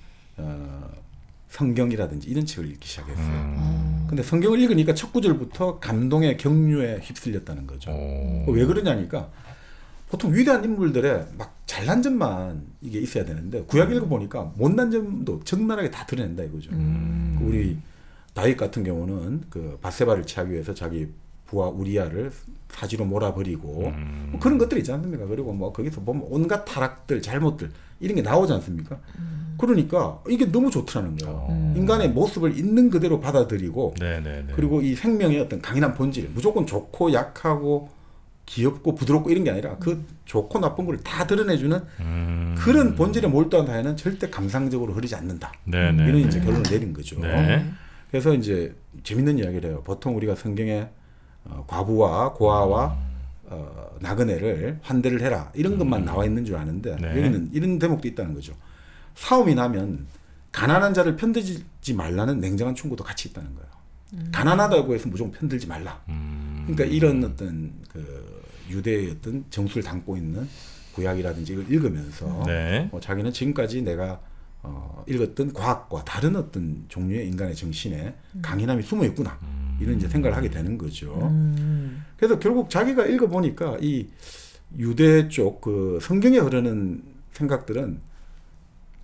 성경이라든지 이런 책을 읽기 시작했어요. 근데 성경을 읽으니까 첫 구절부터 감동의 경류에 휩쓸렸다는 거죠. 왜 그러냐니까 보통 위대한 인물들의 막 잘난 점만 이게 있어야 되는데 구약 읽어보니까 못난 점도 적나라하게 다 드러낸다 이거죠. 우리 다윗 같은 경우는 그 밧세바를 취하기 위해서 자기 부하 우리야를 사지로 몰아버리고 뭐 그런 것들이 있지 않습니까? 그리고 뭐 거기서 보면 온갖 타락들, 잘못들 이런 게 나오지 않습니까? 그러니까 이게 너무 좋더라는 거예요. 인간의 모습을 있는 그대로 받아들이고 그리고 이 생명의 어떤 강인한 본질, 무조건 좋고 약하고 귀엽고 부드럽고 이런 게 아니라 그 좋고 나쁜 걸 다 드러내주는 그런 본질에 몰두한 사회는 절대 감상적으로 흐르지 않는다. 이런 이제 결론을 내린 거죠. 그래서 이제 재밌는 이야기를 해요. 보통 우리가 성경에 과부와 고아와 나그네를 환대를 해라 이런 것만 나와 있는 줄 아는데 여기는 이런 대목도 있다는 거죠. 싸움이 나면 가난한 자를 편들지 말라는 냉정한 충고도 같이 있다는 거예요. 가난하다고 해서 무조건 편들지 말라. 그러니까 이런 어떤 그 유대의 어떤 정수를 담고 있는 구약이라든지 이걸 읽으면서 자기는 지금까지 내가 읽었던 과학과 다른 어떤 종류의 인간의 정신에 강인함이 숨어 있구나. 이런 이제 생각을 하게 되는 거죠. 그래서 결국 자기가 읽어보니까 이 유대 쪽 그 성경에 흐르는 생각들은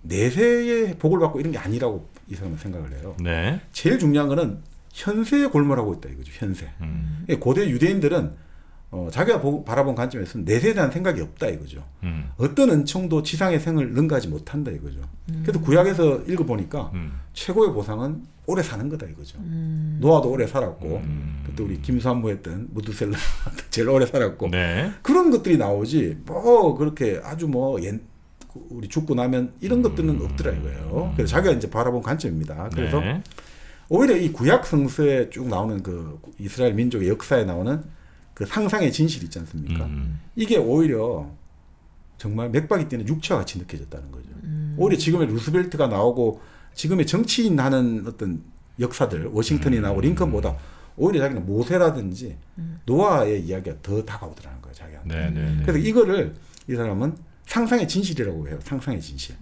내세의 복을 받고 이런 게 아니라고 이 사람은 생각을 해요. 네. 제일 중요한 거는 현세에 골몰하고 있다 이거죠. 현세. 고대 유대인들은 자기가 바라본 관점에서는 내세에 대한 생각이 없다 이거죠. 어떤 은총도 지상의 생을 능가하지 못한다 이거죠. 그래서 구약에서 읽어보니까 최고의 보상은 오래 사는 거다 이거죠. 노아도 오래 살았고 그때 우리 김수한무 했던 무드셀라 제일 오래 살았고 네. 그런 것들이 나오지 뭐 그렇게 아주 뭐 우리 죽고 나면 이런 것들은 없더라 이거예요. 그래서 자기가 이제 바라본 관점입니다. 그래서 네. 오히려 이 구약 성서에 쭉 나오는 그 이스라엘 민족의 역사에 나오는 그 상상의 진실 있지 않습니까? 이게 오히려 정말 맥박이 뛰는 육체와 같이 느껴졌다는 거죠. 오히려 지금의 루스벨트가 나오고 지금의 정치인 하는 어떤 역사들 워싱턴이 나오고 링컨보다 오히려 자기는 모세라든지 노아의 이야기가 더 다가오더라는 거예요. 자기한테. 네, 네, 네. 그래서 이거를 이 사람은 상상의 진실이라고 해요. 상상의 진실.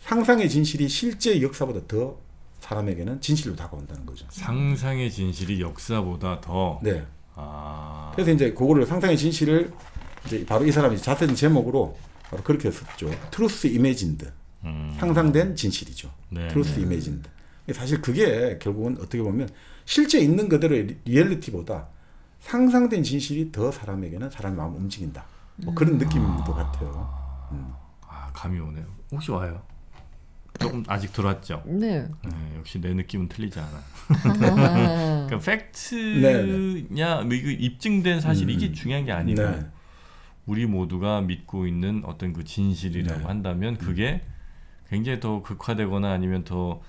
상상의 진실이 실제 역사보다 더 사람에게는 진실로 다가온다는 거죠. 상상의 진실이 역사보다 더. 네. 그래서 이제 그거를 상상의 진실을 이제 바로 이 사람이 자세한 제목으로 바로 그렇게 썼죠. Truth Imagined. 상상된 진실이죠. 네, Truth Imagined. 사실 그게 결국은 어떻게 보면 실제 있는 그대로의 리얼리티보다 상상된 진실이 더 사람에게는 사람의 마음을 움직인다. 뭐 그런 느낌도 같아요. 감이 오네요. 혹시 와요? 조금 아직 들어왔죠? 네. 역시 내 느낌은 틀리지 않아. 그러니까 팩트냐, 뭐 이거 입증된 사실 이게 중요한 게 아니고 우리 모두가 믿고 있는 어떤 그 진실이라고 한다면 그게 굉장히 더 극화되거나 아니면 더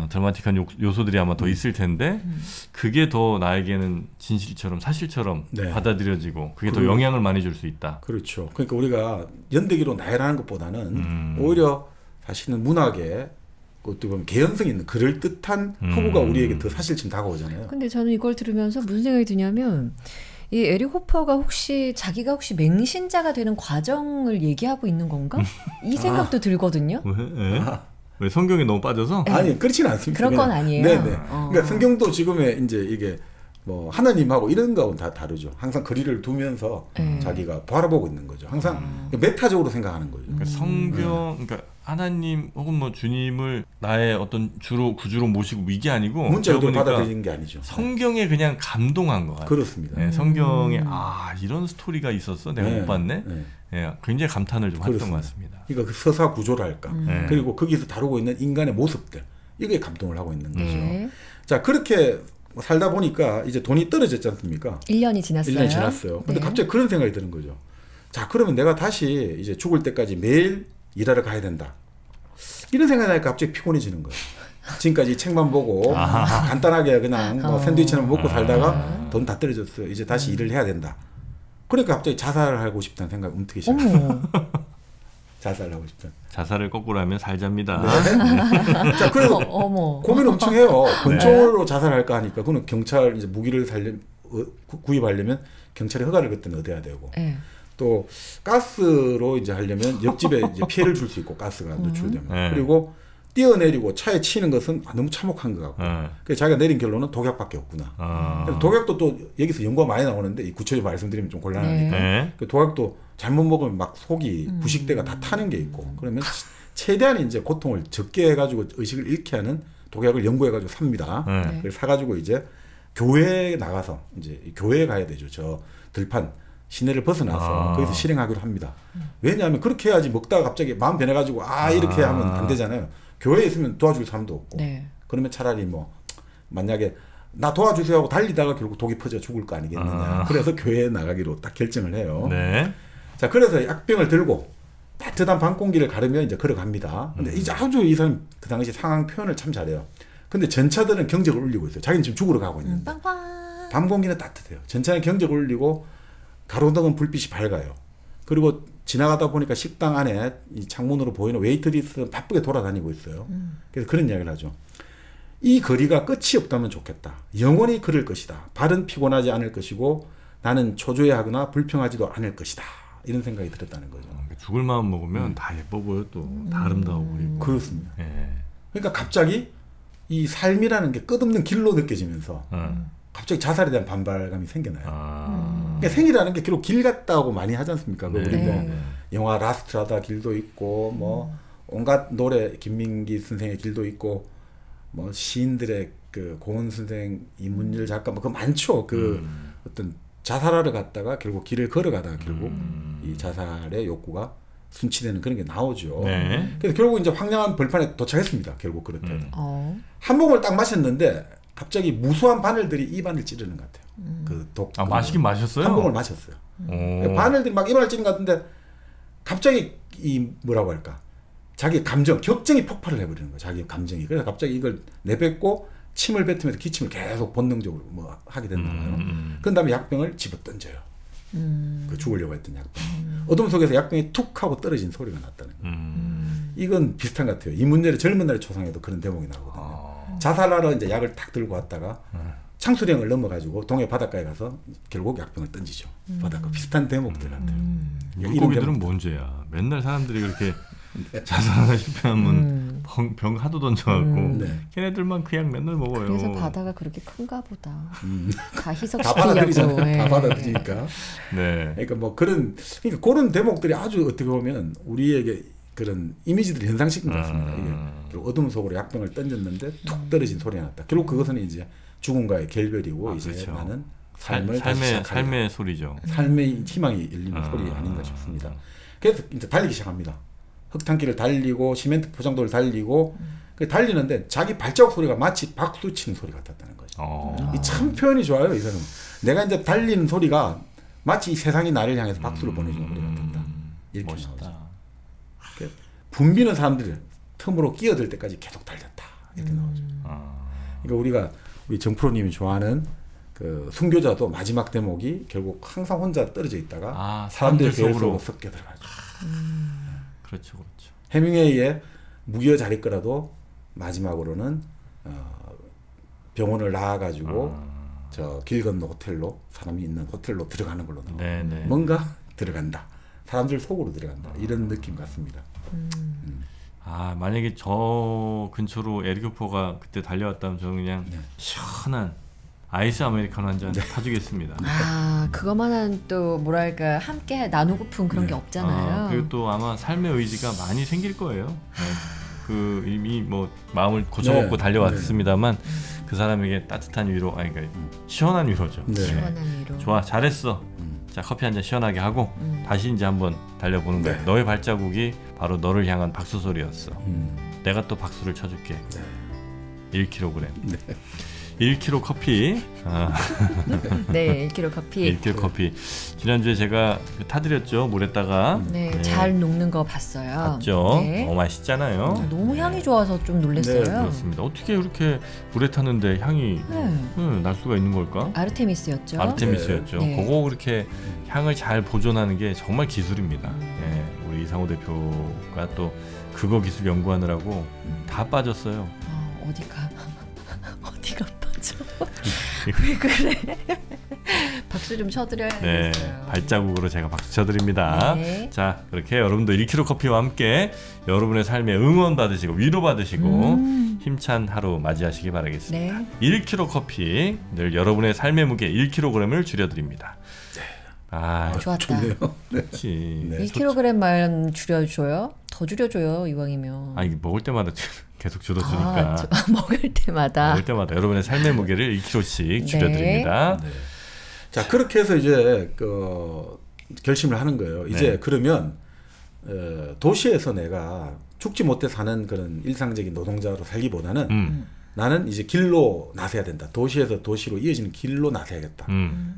드라마틱한 요소들이 아마 더 있을 텐데 그게 더 나에게는 진실처럼 사실처럼 받아들여지고 그게 더 영향을 많이 줄 수 있다. 그렇죠. 그러니까 우리가 연대기로 나열하는 것보다는 오히려 사실은 문학에 어떻게 보면 개연성 있는 그럴듯한 허구가 우리에게 더 사실처럼 다가오잖아요. 근데 저는 이걸 들으면서 무슨 생각이 드냐면 이 에릭 호퍼가 자기가 혹시 맹신자가 되는 과정을 얘기하고 있는 건가? 이 생각도 들거든요. 왜 성경에 너무 빠져서? 아니 그렇지는 않습니다. 그런 건 아니에요. 네네. 그러니까 성경도 지금의 이제 이게 뭐 하나님하고 이런 거하고는 다 다르죠. 항상 거리를 두면서 자기가 바라보고 있는 거죠. 항상 메타적으로 생각하는 거죠. 그러니까 성경, 그러니까 하나님 혹은 뭐 주님을 나의 어떤 구주로 모시고 이게 아니고 문자로 받아들이는 게 아니죠. 성경에 그냥 감동한 거 같아요. 그렇습니다. 네, 성경에 이런 스토리가 있었어? 내가 못 봤네? 네, 굉장히 감탄을 좀 했던 것 같습니다. 그러니까 그 서사 구조랄까. 그리고 거기서 다루고 있는 인간의 모습들. 이게 감동을 하고 있는 거죠. 자, 그렇게 살다 보니까 이제 돈이 떨어졌지 않습니까? 1년이 지났어요. 1년이 지났어요. 근데 갑자기 그런 생각이 드는 거죠. 자, 그러면 내가 다시 이제 죽을 때까지 매일 일하러 가야 된다. 이런 생각이 나니까 갑자기 피곤해지는 거예요. 지금까지 책만 보고 간단하게 그냥 뭐 샌드위치나 먹고 살다가 돈 다 떨어졌어요. 이제 다시 일을 해야 된다. 그러니까 갑자기 자살을 하고 싶다는 생각이 움트기 시작해요. 자살을 하고 싶다. 자살을 거꾸로 하면 살자입니다. 네. 자, 그래서 고민 엄청 해요. 권총으로 자살할까 하니까 그는 경찰 이제 무기를 구입하려면 경찰의 허가를 그때는 얻어야 되고 또 가스로 이제 하려면 옆집에 이제 피해를 줄 수 있고 가스가 노출되면 그리고 뛰어내리고 차에 치는 것은 너무 참혹한 것 같고 그래서 자기가 내린 결론은 독약밖에 없구나. 그래서 독약도 또 여기서 연구가 많이 나오는데 이 구체적으로 말씀드리면 좀 곤란하니까 그 독약도 잘못 먹으면 막 속이 부식대가 다 타는 게 있고 그러면 최대한 이제 고통을 적게 해가지고 의식을 잃게 하는 독약을 연구해가지고 삽니다. 그래서 사가지고 이제 교회에 나가서 이제 교회에 가야 되죠. 저 들판 시내를 벗어나서 거기서 실행하기로 합니다. 왜냐하면 그렇게 해야지 먹다가 갑자기 마음 변해가지고 이렇게 하면 안 되잖아요. 교회에 있으면 도와줄 사람도 없고 그러면 차라리 뭐 만약에 나 도와주세요 하고 달리다가 결국 독이 퍼져 죽을 거 아니겠느냐. 그래서 교회에 나가기로 딱 결정을 해요. 자, 그래서 약병을 들고 따뜻한 밤 공기를 가르며 이제 걸어갑니다. 근데 이제 아주 이 사람 그 당시 상황 표현을 참 잘해요. 근데 전차들은 경적을 울리고 있어요. 자기는 지금 죽으러 가고 있는데 밤 공기는 따뜻해요. 전차는 경적을 울리고 가로등은 불빛이 밝아요. 그리고 지나가다 보니까 식당 안에 이 창문으로 보이는 웨이트리스는 바쁘게 돌아다니고 있어요. 그래서 그런 이야기를 하죠. 이 거리가 끝이 없다면 좋겠다. 영원히 걸을 것이다. 발은 피곤하지 않을 것이고 나는 초조해하거나 불평하지도 않을 것이다. 이런 생각이 들었다는 거죠. 죽을 마음 먹으면 다 예뻐 보여 또. 다 아름다워 보이고. 그렇습니다. 그러니까 갑자기 이 삶이라는 게 끝없는 길로 느껴지면서 갑자기 자살에 대한 반발감이 생겨나요. 그러니까 생이라는 게 결국 길 같다고 많이 하지 않습니까? 우리 뭐 영화 라스트라다 길도 있고 뭐 온갖 노래 김민기 선생의 길도 있고 뭐 시인들의 그 고은 선생, 이문열 작가 뭐 그 많죠. 그 어떤 자살하러 갔다가 결국 길을 걸어가다가 결국 이 자살의 욕구가 순치되는 그런 게 나오죠. 네. 그래서 결국 이제 황량한 벌판에 도착했습니다. 결국 그렇게 한 모금을 딱 마셨는데 갑자기 무수한 바늘들이 입안을 찌르는 것 같아요. 그 독. 아, 마시긴 마셨어요? 한 모금을 마셨어요. 바늘들이 막 입안을 찌르는 것 같은데 갑자기 이 뭐라고 할까? 자기 감정, 격정이 폭발을 해버리는 거예요. 자기 감정이. 그래서 갑자기 이걸 내뱉고 침을 뱉으면서 기침을 계속 본능적으로 뭐 하게 된다 봐요. 그 다음에 약병을 집어 던져요. 그 죽으려고 했던 약병. 어둠 속에서 약병이 툭 하고 떨어진 소리가 났다는 거예요. 이건 비슷한 것 같아요. 이문열의 젊은 날의 초상에도 그런 대목이 나거든요. 자살하러 이제 약을 탁 들고 왔다가 창수령을 넘어가지고 동해 바닷가에 가서 결국 약병을 던지죠. 바닷가 비슷한 대목들 같아요. 물고기들은 뭔 죄야. 맨날 사람들이 그렇게 자살하다 실패하면 병 하도 던져갖고 걔네들만 그 약 맨날 먹어요. 그래서 바다가 그렇게 큰가 보다. 다 다 희석시키려고. 받아들이잖아요. 네. 다 받아들이니까. 네. 그러니까 뭐 그런 대목들이 아주 어떻게 보면 우리에게 그런 이미지들을 현상시킨 것 같습니다. 이게 어둠 속으로 약병을 던졌는데 툭 떨어진 소리가 났다. 결국 그것은 이제 죽음과의 결별이고 이제 그렇죠. 나는 삶의 소리죠. 삶의 희망이 열리는 소리 아닌가 싶습니다. 그래서 이제 달리기 시작합니다. 흙탕길을 달리고 시멘트 포장도를 달리고 달리는데 자기 발자국 소리가 마치 박수 치는 소리 같았다는 거죠. 이 참 표현이 좋아요. 이 사람은. 내가 이제 달리는 소리가 마치 이 세상이 나를 향해서 박수를 보내주는 소리 같았다. 이렇게 멋있다. 나오죠. 붐비는 사람들이 틈으로 끼어들 때까지 계속 달렸다. 이렇게 나오죠. 그러니까 우리 정프로님이 좋아하는 그 순교자도 마지막 대목이 결국 항상 혼자 떨어져 있다가 사람들 속으로 섞여 들어가죠. 그렇죠. 해밍웨이의 무기여 잘 있거라도 마지막으로는 병원을 나와가지고 저 길 건너 호텔로 사람이 있는 호텔로 들어가는 걸로 나와요. 뭔가 들어간다. 사람들 속으로 들어간다. 이런 느낌 같습니다. 만약에 저 근처로 에릭 호퍼가 그때 달려왔다면 저는 그냥 시원한 아이스 아메리카노 한 잔 타주겠습니다. 그거만한 또 뭐랄까 함께 나누고픈 그런 게 없잖아요. 그리고 또 아마 삶의 의지가 많이 생길 거예요. 그 이미 뭐 마음을 고쳐먹고 달려왔습니다만 그 사람에게 따뜻한 위로, 그러니까 시원한 위로죠. 시원한 위로. 좋아, 잘했어. 자, 커피 한 잔 시원하게 하고 다시 이제 한번 달려보는 거야. 너의 발자국이 바로 너를 향한 박수 소리였어. 내가 또 박수를 쳐줄게. 1kg. 1kg 커피. 네, 1kg 커피. 1kg 커피. 지난주에 제가 타드렸죠. 물에다가. 잘 녹는 거 봤어요. 봤죠. 너무 맛있잖아요. 너무 향이 좋아서 좀 놀랐어요. 그렇습니다. 어떻게 이렇게 물에 탔는데 향이 날 수가 있는 걸까? 아르테미스였죠. 아르테미스였죠. 그거 그렇게 향을 잘 보존하는 게 정말 기술입니다. 우리 이상호 대표가 또 그거 기술 연구하느라고 다 빠졌어요. 어디가 빠져? 왜 그래? 박수 좀 쳐드려야겠어요. 발자국으로 제가 박수 쳐드립니다. 자, 그렇게 여러분도 1kg 커피와 함께 여러분의 삶에 응원 받으시고 위로 받으시고 힘찬 하루 맞이하시기 바라겠습니다. 1kg 커피, 늘 여러분의 삶의 무게 1kg을 줄여드립니다. 좋았다. 좋네요. 그렇지. 1kg만 줄여줘요? 더 줄여줘요, 이왕이면. 이게 먹을 때마다 계속 줄어주니까. 먹을 때마다 여러분의 삶의 무게를 1kg씩 줄여드립니다. 자, 그렇게 해서 이제 결심을 하는 거예요. 이제 그러면 도시에서 내가 죽지 못해 사는 그런 일상적인 노동자로 살기보다는 나는 이제 길로 나서야 된다. 도시에서 도시로 이어지는 길로 나서야겠다.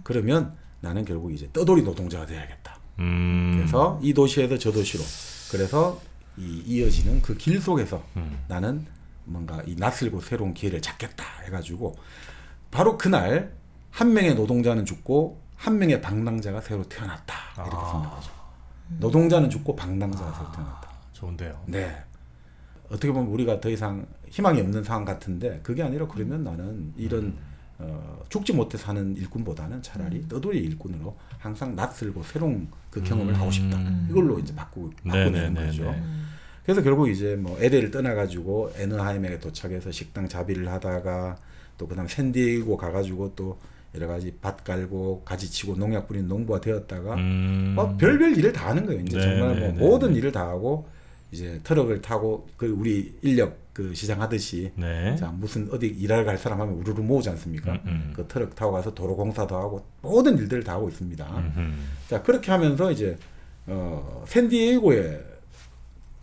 그러면 나는 결국 이제 떠돌이 노동자가 돼야겠다. 그래서 이 도시에서 저 도시로, 그래서 이어지는 그 길 속에서 나는 뭔가 이 낯설고 새로운 기회를 찾겠다 해가지고 바로 그날 한 명의 노동자는 죽고 한 명의 방랑자가 새로 태어났다. 이렇게 생각하죠. 노동자는 죽고 방랑자가 새로 태어났다. 좋은데요. 네. 어떻게 보면 우리가 더 이상 희망이 없는 상황 같은데 그게 아니라 그러면 나는 이런 죽지 못해 사는 일꾼보다는 차라리 떠돌이 일꾼으로 항상 낯설고 새로운 그 경험을 하고 싶다. 이걸로 이제 바꾸는 거죠. 그래서 결국 이제 뭐 LA를 떠나가지고 애너하임에 도착해서 식당 자비를 하다가 또 그다음 샌디에이고 가가지고 또 여러 가지 밭 깔고 가지 치고 농약 뿌리는 농부가 되었다가 뭐 별별 일을 다 하는 거예요. 이제 정말 뭐 모든 일을 다 하고 이제 트럭을 타고 그 우리 인력 그 시장 하듯이 네. 자 무슨 어디 일하러 갈 사람 하면 우르르 모으지 않습니까? 그 트럭 타고 가서 도로 공사도 하고 모든 일들을 다 하고 있습니다. 자 그렇게 하면서 이제 샌디에이고에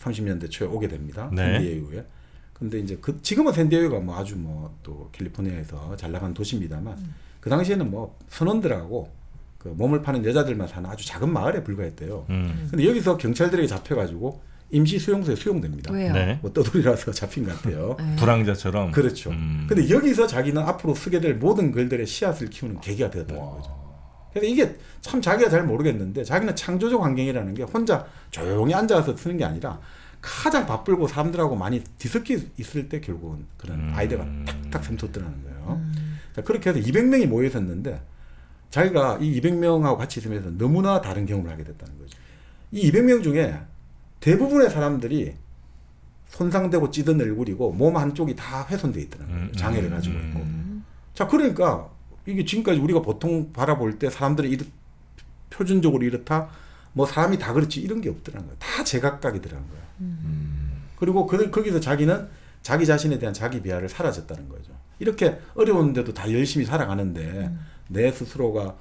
30년대 초에 오게 됩니다. 네. 샌디에이고에. 근데 이제 지금은 샌디에이고가 뭐 아주 뭐 또 캘리포니아에서 잘 나간 도시입니다만 그 당시에는 뭐 선원들하고 그 몸을 파는 여자들만 사는 아주 작은 마을에 불과했대요. 근데 여기서 경찰들에게 잡혀가지고 임시 수용소에 수용됩니다. 왜요? 네. 뭐 떠돌이라서 잡힌 것 같아요. 불황자처럼. 그렇죠. 근데 여기서 자기는 앞으로 쓰게 될 모든 글들의 씨앗을 키우는 계기가 되었다는 거죠. 그래서 이게 참 자기가 잘 모르겠는데 자기는 창조적 환경이라는 게 혼자 조용히 앉아서 쓰는 게 아니라 가장 바쁘고 사람들하고 많이 뒤섞여 있을 때 결국은 그런 아이디어가 탁탁 샘솟더라는 거예요. 자, 그렇게 해서 200명이 모여 있었는데 자기가 이 200명하고 같이 있으면서 너무나 다른 경험을 하게 됐다는 거죠. 이 200명 중에 대부분의 사람들이 손상되고 찌든 얼굴이고 몸 한쪽이 다 훼손되어 있더라는 거예요. 장애를 가지고 있고. 자, 그러니까 이게 지금까지 우리가 보통 바라볼 때 사람들이 표준적으로 이렇다 뭐 사람이 다 그렇지 이런 게 없더라는 거예요. 다 제각각이더라는 거예요. 그리고 거기서 자기는 자기 자신에 대한 자기 비하를 사라졌다는 거죠. 이렇게 어려운데도 다 열심히 살아가는데 내 스스로가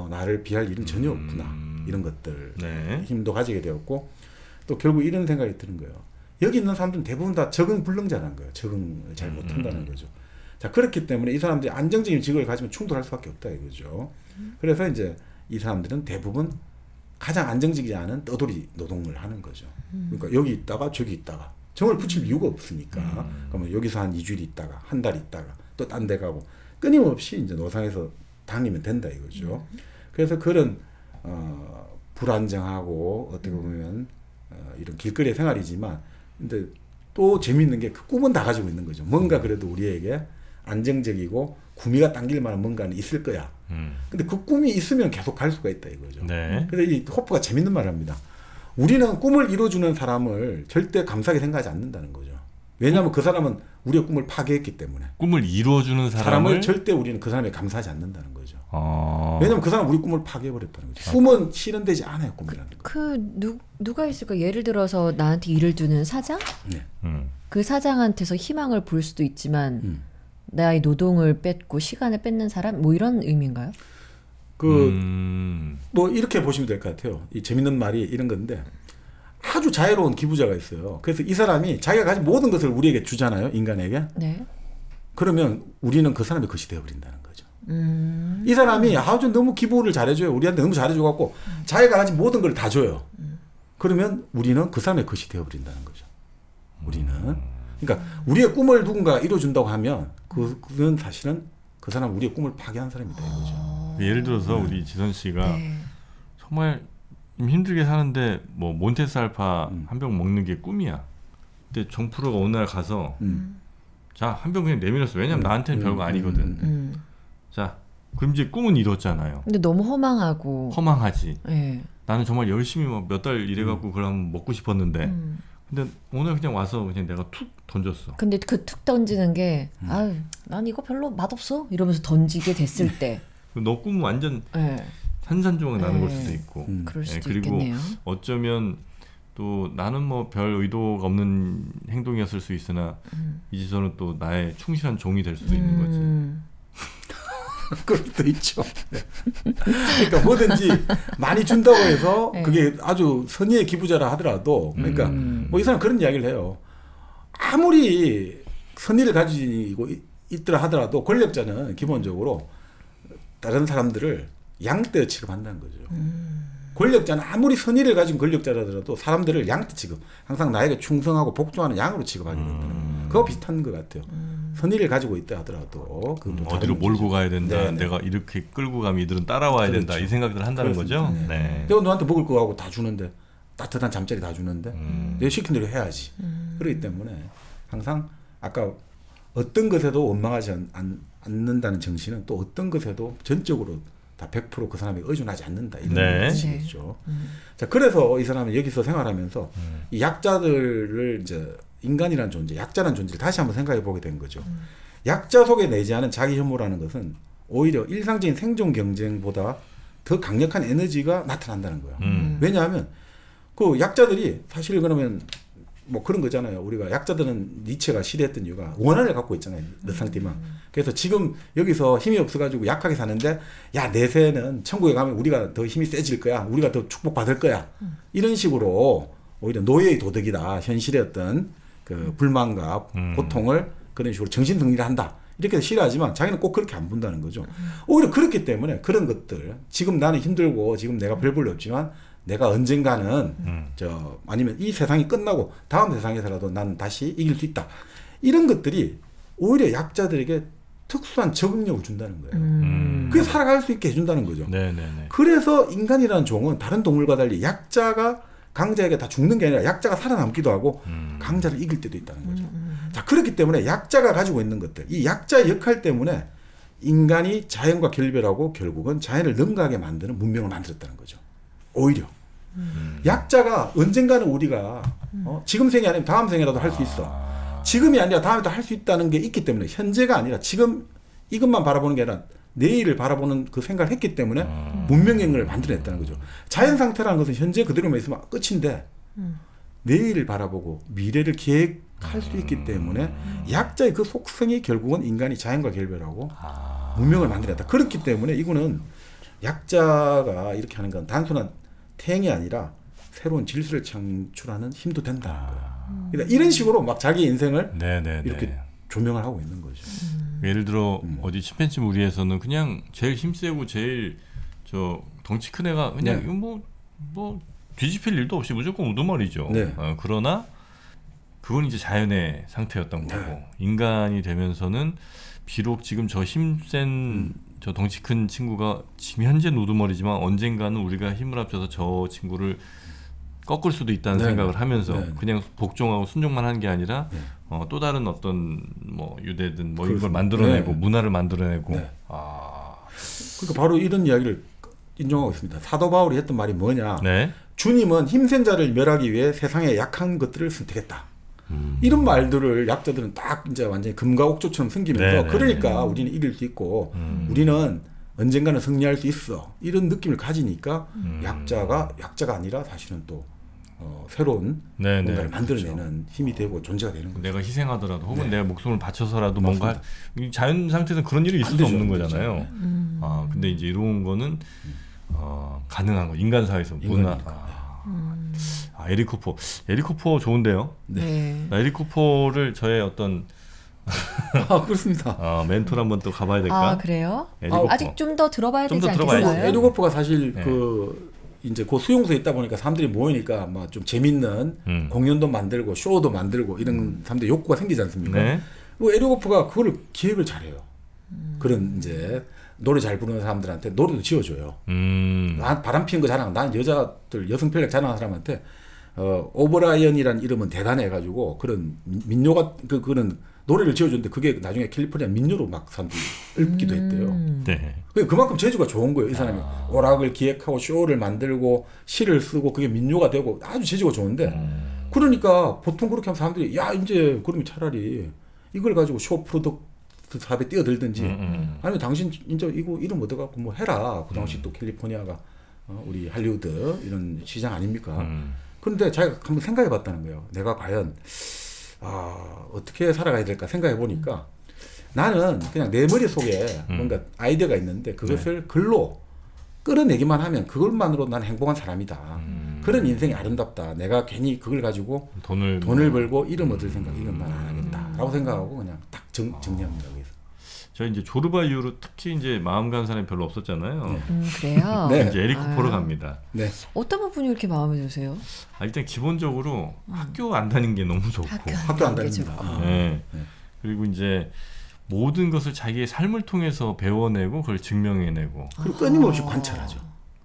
나를 비할 일은 전혀 없구나. 이런 것들 네. 힘도 가지게 되었고 또 결국 이런 생각이 드는 거예요. 여기 있는 사람들은 대부분 다 적응 불능자라는 거예요. 적응을 잘 못한다는 거죠. 자, 그렇기 때문에 이 사람들이 안정적인 직업을 가지면 충돌할 수밖에 없다 이거죠. 그래서 이제 이 사람들은 대부분 가장 안정적이지 않은 떠돌이 노동을 하는 거죠. 그러니까 여기 있다가 저기 있다가 정을 붙일 이유가 없으니까. 그러면 여기서 한 2주일 있다가 한 달 있다가 또 딴 데 가고 끊임없이 이제 노상에서 당기면 된다 이거죠. 그래서 그런 불안정하고 어떻게 보면 이런 길거리 생활이지만 근데 또 재미있는 게 그 꿈은 다 가지고 있는 거죠. 뭔가 그래도 우리에게 안정적이고 구미가 당길 만한 뭔가는 있을 거야. 근데 그 꿈이 있으면 계속 갈 수가 있다 이거죠. 네. 그래서 이 호프가 재밌는 말을 합니다. 우리는 꿈을 이뤄주는 사람을 절대 감사하게 생각하지 않는다는 거죠. 왜냐하면 그 사람은 우리의 꿈을 파괴했기 때문에. 꿈을 이루어주는 사람을 절대 우리는 그 사람에 감사하지 않는다는 거죠. 왜냐하면 그 사람은 우리 꿈을 파괴해버렸다는 거죠. 꿈은 실현되지 않아요. 꿈이라는 거. 누가 있을까? 예를 들어서 나한테 일을 두는 사장? 네. 그 사장한테서 희망을 볼 수도 있지만 나의 노동을 뺏고 시간을 뺏는 사람? 뭐 이런 의미인가요? 뭐 이렇게 보시면 될 것 같아요. 이 재밌는 말이 이런 건데 아주 자유로운 기부자가 있어요. 그래서 이 사람이 자기가 가진 모든 것을 우리에게 주잖아요. 인간에게. 네. 그러면 우리는 그 사람의 것이 되어버린다는 거죠. 이 사람이 아주 너무 기부를 잘해줘요. 우리한테 너무 잘해줘갖고 자기가 가진 모든 걸 다 줘요. 그러면 우리는 그 사람의 것이 되어버린다는 거죠. 우리는. 그러니까 우리의 꿈을 누군가 이뤄준다고 하면 그건 사실은 그 사람 우리의 꿈을 파괴한 사람이다 이거죠. 예를 들어서 우리 지선 씨가 정말 힘들게 사는데 뭐 몬테스 알파 한 병 먹는 게 꿈이야. 근데 정프로가 어느 날 가서 자, 한 병 그냥 내밀었어. 왜냐면 나한테는 별거 아니거든. 자, 그럼 이제 꿈은 이뤘잖아요. 근데 너무 허망하지. 네. 나는 정말 열심히 몇 달 일해갖고 그럼 먹고 싶었는데 근데 오늘 그냥 와서 그냥 내가 툭 던졌어. 근데 그 툭 던지는 게 아유, 난 이거 별로 맛없어 이러면서 던지게 됐을 때 너 꿈은 완전 산산조각 나는 걸 수도 있고 그럴 수도 그리고 있겠네요. 어쩌면 또 나는 뭐 별 의도가 없는 행동이었을 수 있으나 이지선은 또 나의 충실한 종이 될 수도 있는 거지. 그럴 수도 있죠. 네. 그러니까 뭐든지 많이 준다고 해서 그게 아주 선의의 기부자라 하더라도 그러니까 뭐 이 사람 그런 이야기를 해요. 아무리 선의를 가지고 있더라 하더라도 권력자는 기본적으로 다른 사람들을 양떼 취급한다는 거죠. 권력자는 아무리 선의를 가진 권력자라더라도 사람들을 양떼 취급. 항상 나에게 충성하고 복종하는 양으로 취급하게 된다는 그거 비슷한 것 같아요. 선의를 가지고 있다 하더라도 어디로 몰고 가야 된다. 네네. 내가 이렇게 끌고 가면 이들은 따라와야 된다. 이 생각들을 한다는 거죠. 네. 내가 너한테 먹을 거 하고 다 주는데 따뜻한 잠자리 다 주는데 내가 시킨 대로 해야지. 그렇기 때문에 항상 아까 어떤 것에도 원망하지 않는다는 정신은 또 어떤 것에도 전적으로 다 100% 그 사람이 의존하지 않는다 이런 뜻이죠. 자, 그래서 이 사람은 여기서 생활하면서 이 약자들을 이제 인간이라는 존재, 약자라는 존재를 다시 한번 생각해 보게 된 거죠. 약자 속에 내재하는 자기 혐오라는 것은 오히려 일상적인 생존 경쟁보다 더 강력한 에너지가 나타난다는 거예요. 왜냐하면 그 약자들이 사실 그러면 뭐 그런 거잖아요. 우리가 약자들은 니체가 싫어했던 이유가 원한을 갖고 있잖아요. 르상띠만. 그래서 지금 여기서 힘이 없어가지고 약하게 사는데 야 내세는 천국에 가면 우리가 더 힘이 세질 거야. 우리가 더 축복받을 거야. 이런 식으로 오히려 노예의 도덕이다. 현실의 어떤 그 불만과 고통을 그런 식으로 정신승리를 한다. 이렇게 싫어하지만 자기는 꼭 그렇게 안 본다는 거죠. 오히려 그렇기 때문에 그런 것들 지금 나는 힘들고 지금 내가 별 볼일 없지만 내가 언젠가는 아니면 이 세상이 끝나고 다음 세상에서라도 난 다시 이길 수 있다. 이런 것들이 오히려 약자들에게 특수한 적응력을 준다는 거예요. 그게 살아갈 수 있게 해준다는 거죠. 네네네. 그래서 인간이라는 종은 다른 동물과 달리 약자가 강자에게 다 죽는 게 아니라 약자가 살아남기도 하고 강자를 이길 때도 있다는 거죠. 자, 그렇기 때문에 약자가 가지고 있는 것들, 이 약자의 역할 때문에 인간이 자연과 결별하고 결국은 자연을 능가하게 만드는 문명을 만들었다는 거죠. 오히려 약자가 언젠가는 우리가 지금 생이 아니면 다음 생이라도 할 수 있어. 지금이 아니라 다음에도 할 수 있다는 게 있기 때문에 현재가 아니라 지금 이것만 바라보는 게 아니라 내일을 바라보는 그 생각을 했기 때문에 문명행을 만들어냈다는 거죠. 자연 상태라는 것은 현재 그대로만 있으면 끝인데 내일을 바라보고 미래를 계획할 수 있기 때문에 약자의 그 속성이 결국은 인간이 자연과 결별하고 문명을 만들어냈다. 그렇기 때문에 이거는 약자가 이렇게 하는 건 단순한 태행이 아니라 새로운 질서를 창출하는 힘도 된다는 거예요. 그러니까 이런 식으로 막 자기 인생을 이렇게 조명을 하고 있는 거죠. 예를 들어 어디 침팬지 무리에서는 그냥 제일 힘세고 제일 저 덩치 큰 애가 그냥 뭐 뒤집힐 일도 없이 무조건 우두머리죠. 그러나 그건 이제 자연의 상태였던 거고 인간이 되면서는 비록 지금 저 힘센 저 덩치 큰 친구가 지금 현재는 우두머리지만 언젠가는 우리가 힘을 합쳐서 저 친구를 꺾을 수도 있다는 생각을 하면서 그냥 복종하고 순종만 하는 게 아니라 또 다른 어떤 뭐 유대든 뭐 이걸 만들어내고 문화를 만들어내고 그러니까 바로 이런 이야기를 인정하고 있습니다. 사도 바울이 했던 말이 뭐냐? 주님은 힘센 자를 멸하기 위해 세상의 약한 것들을 선택했다. 이런 말들을 약자들은 딱 이제 완전히 금과 옥조처럼 생기면서 그러니까 우리는 이길 수 있고 우리는 언젠가는 승리할 수 있어. 이런 느낌을 가지니까 약자가 아니라 사실은 또 새로운 뭔가를 만들어내는 힘이 되고 존재가 되는 거죠. 내가 희생하더라도 혹은 내가 목숨을 바쳐서라도 뭔가 자연 상태에서는 그런 일이 있을 수 없는 거잖아요. 근데 이제 이런 거는 가능한 거. 인간 사회에서 문화. 에릭 호퍼 좋은데요. 에릭 호퍼를 저의 어떤 그렇습니다. 멘토를 한번 또 가봐야 될까? 그래요? 아직 좀 더 들어봐야 되지 않겠어요? 에릭 호퍼가 사실 이제 그 수용소에 있다 보니까 사람들이 모이니까 막 좀 재밌는 공연도 만들고 쇼도 만들고 이런 사람들이 욕구가 생기지 않습니까? 에릭 호퍼가 그걸 기획을 잘해요. 그런 이제 노래 잘 부르는 사람들한테 노래도 지어줘요. 난 바람 피는 거 자랑, 난 여성 편력 자랑하는 사람한테 오브라이언이라는 이름은 대단해가지고 그런 민요가 그런 노래를 지어줬는데 그게 나중에 캘리포니아 민요로 막 사람들이 읊기도 했대요. 그만큼 재주가 좋은 거예요. 이 사람이 오락을 기획하고 쇼를 만들고 시를 쓰고 그게 민요가 되고 아주 재주가 좋은데 그러니까 보통 그렇게 하면 사람들이 야 이제 그러면 차라리 이걸 가지고 쇼 프로덕트 사업에 뛰어들든지 아니면 당신 이제 이거 이름 얻어갖고 뭐 해라. 그 당시 또 캘리포니아가 우리 할리우드 이런 시장 아닙니까? 그런데 자기가 한번 생각해 봤다는 거예요. 내가 과연 어떻게 살아가야 될까 생각해 보니까 나는 그냥 내 머릿속에 뭔가 아이디어가 있는데 그것을 글로 끌어내기만 하면 그것만으로 난 행복한 사람이다. 그런 인생이 아름답다. 내가 괜히 그걸 가지고 돈을 벌고 이름 얻을 생각 이건 난 안 하겠다. 라고 생각하고 그냥 딱 정리합니다. 그래서. 저 이제 조르바 이후로 특히 이제 마음 가는 사람이 별로 없었잖아요. 그래요? 이제 에릭 호퍼로 갑니다. 어떤 부분이 이렇게 마음에 드세요? 일단 기본적으로 학교 안 다니는 게 너무 좋고. 학교 안 다닙니다. 그리고 이제 모든 것을 자기의 삶을 통해서 배워내고 그걸 증명해내고. 그리고 끊임없이 관찰하죠.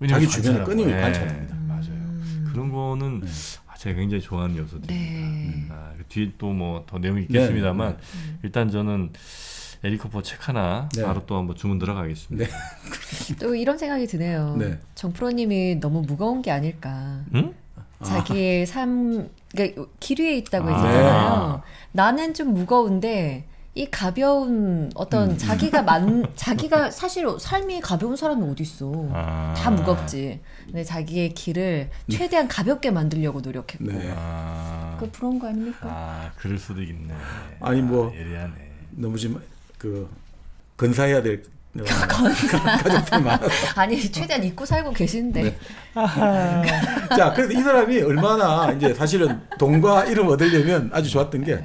자기 주변을 끊임없이 관찰합니다. 맞아요. 그런 거는 제가 굉장히 좋아하는 요소들입니다. 뒤에 또 뭐 더 내용이 있겠습니다만 일단 저는 에릭 호퍼 책 하나 바로 또 한번 주문 들어가겠습니다. 또 이런 생각이 드네요. 정프로님이 너무 무거운 게 아닐까. 자기의 삶, 그러니까 길 위에 있다고 했잖아요. 나는 좀 무거운데 이 가벼운 어떤 자기가 사실 삶이 가벼운 사람이 어디 있어. 다 무겁지. 근데 자기의 길을 최대한 가볍게 만들려고 노력했고. 그 부러운 거 아닙니까? 아, 그럴 수도 있네. 아니 뭐 예리하네. 너무 좀 그 건사해야 될 가족들 많아서. 아니 최대한 잊고 살고 계신데. 네. 자, 그래서 이 사람이 얼마나 이제 사실은 돈과 이름 얻으려면 아주 좋았던 게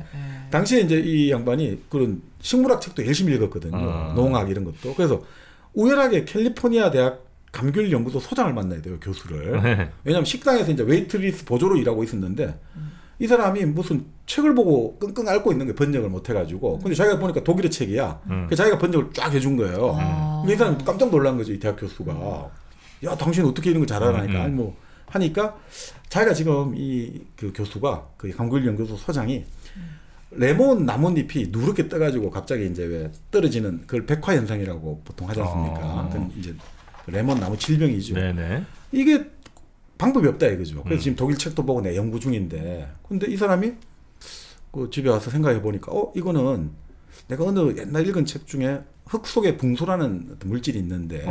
당시에 이제 이 양반이 그런 식물학 책도 열심히 읽었거든요. 농학 이런 것도. 그래서 우연하게 캘리포니아 대학 감귤 연구소 소장을 만나야 돼요, 교수를. 네. 왜냐하면 식당에서 이제 웨이트리스 보조로 일하고 있었는데 이 사람이 무슨 책을 보고 끙끙 앓고 있는 게 번역을 못 해가지고. 근데 자기가 보니까 독일어 책이야. 그래서 자기가 번역을 쫙 해준 거예요. 이 사람이 깜짝 놀란 거죠, 이 대학 교수가. 야, 당신 어떻게 이런 거 잘하라니까. 아니 뭐 하니까 자기가 지금 이 그 교수가 그 감귤 연구소 소장이 레몬 나뭇잎이 누렇게 떠가지고 갑자기 이제 왜 떨어지는 그걸 백화 현상이라고 보통 하지 않습니까? 그건 이제 레몬 나무 질병이죠. 네네. 이게 방법이 없다 이거죠. 그래서 지금 독일 책도 보고 내 연구 중인데, 근데 이 사람이 그 집에 와서 생각해 보니까 이거는 내가 어느 옛날 읽은 책 중에 흙 속에 붕소라는 물질이 있는데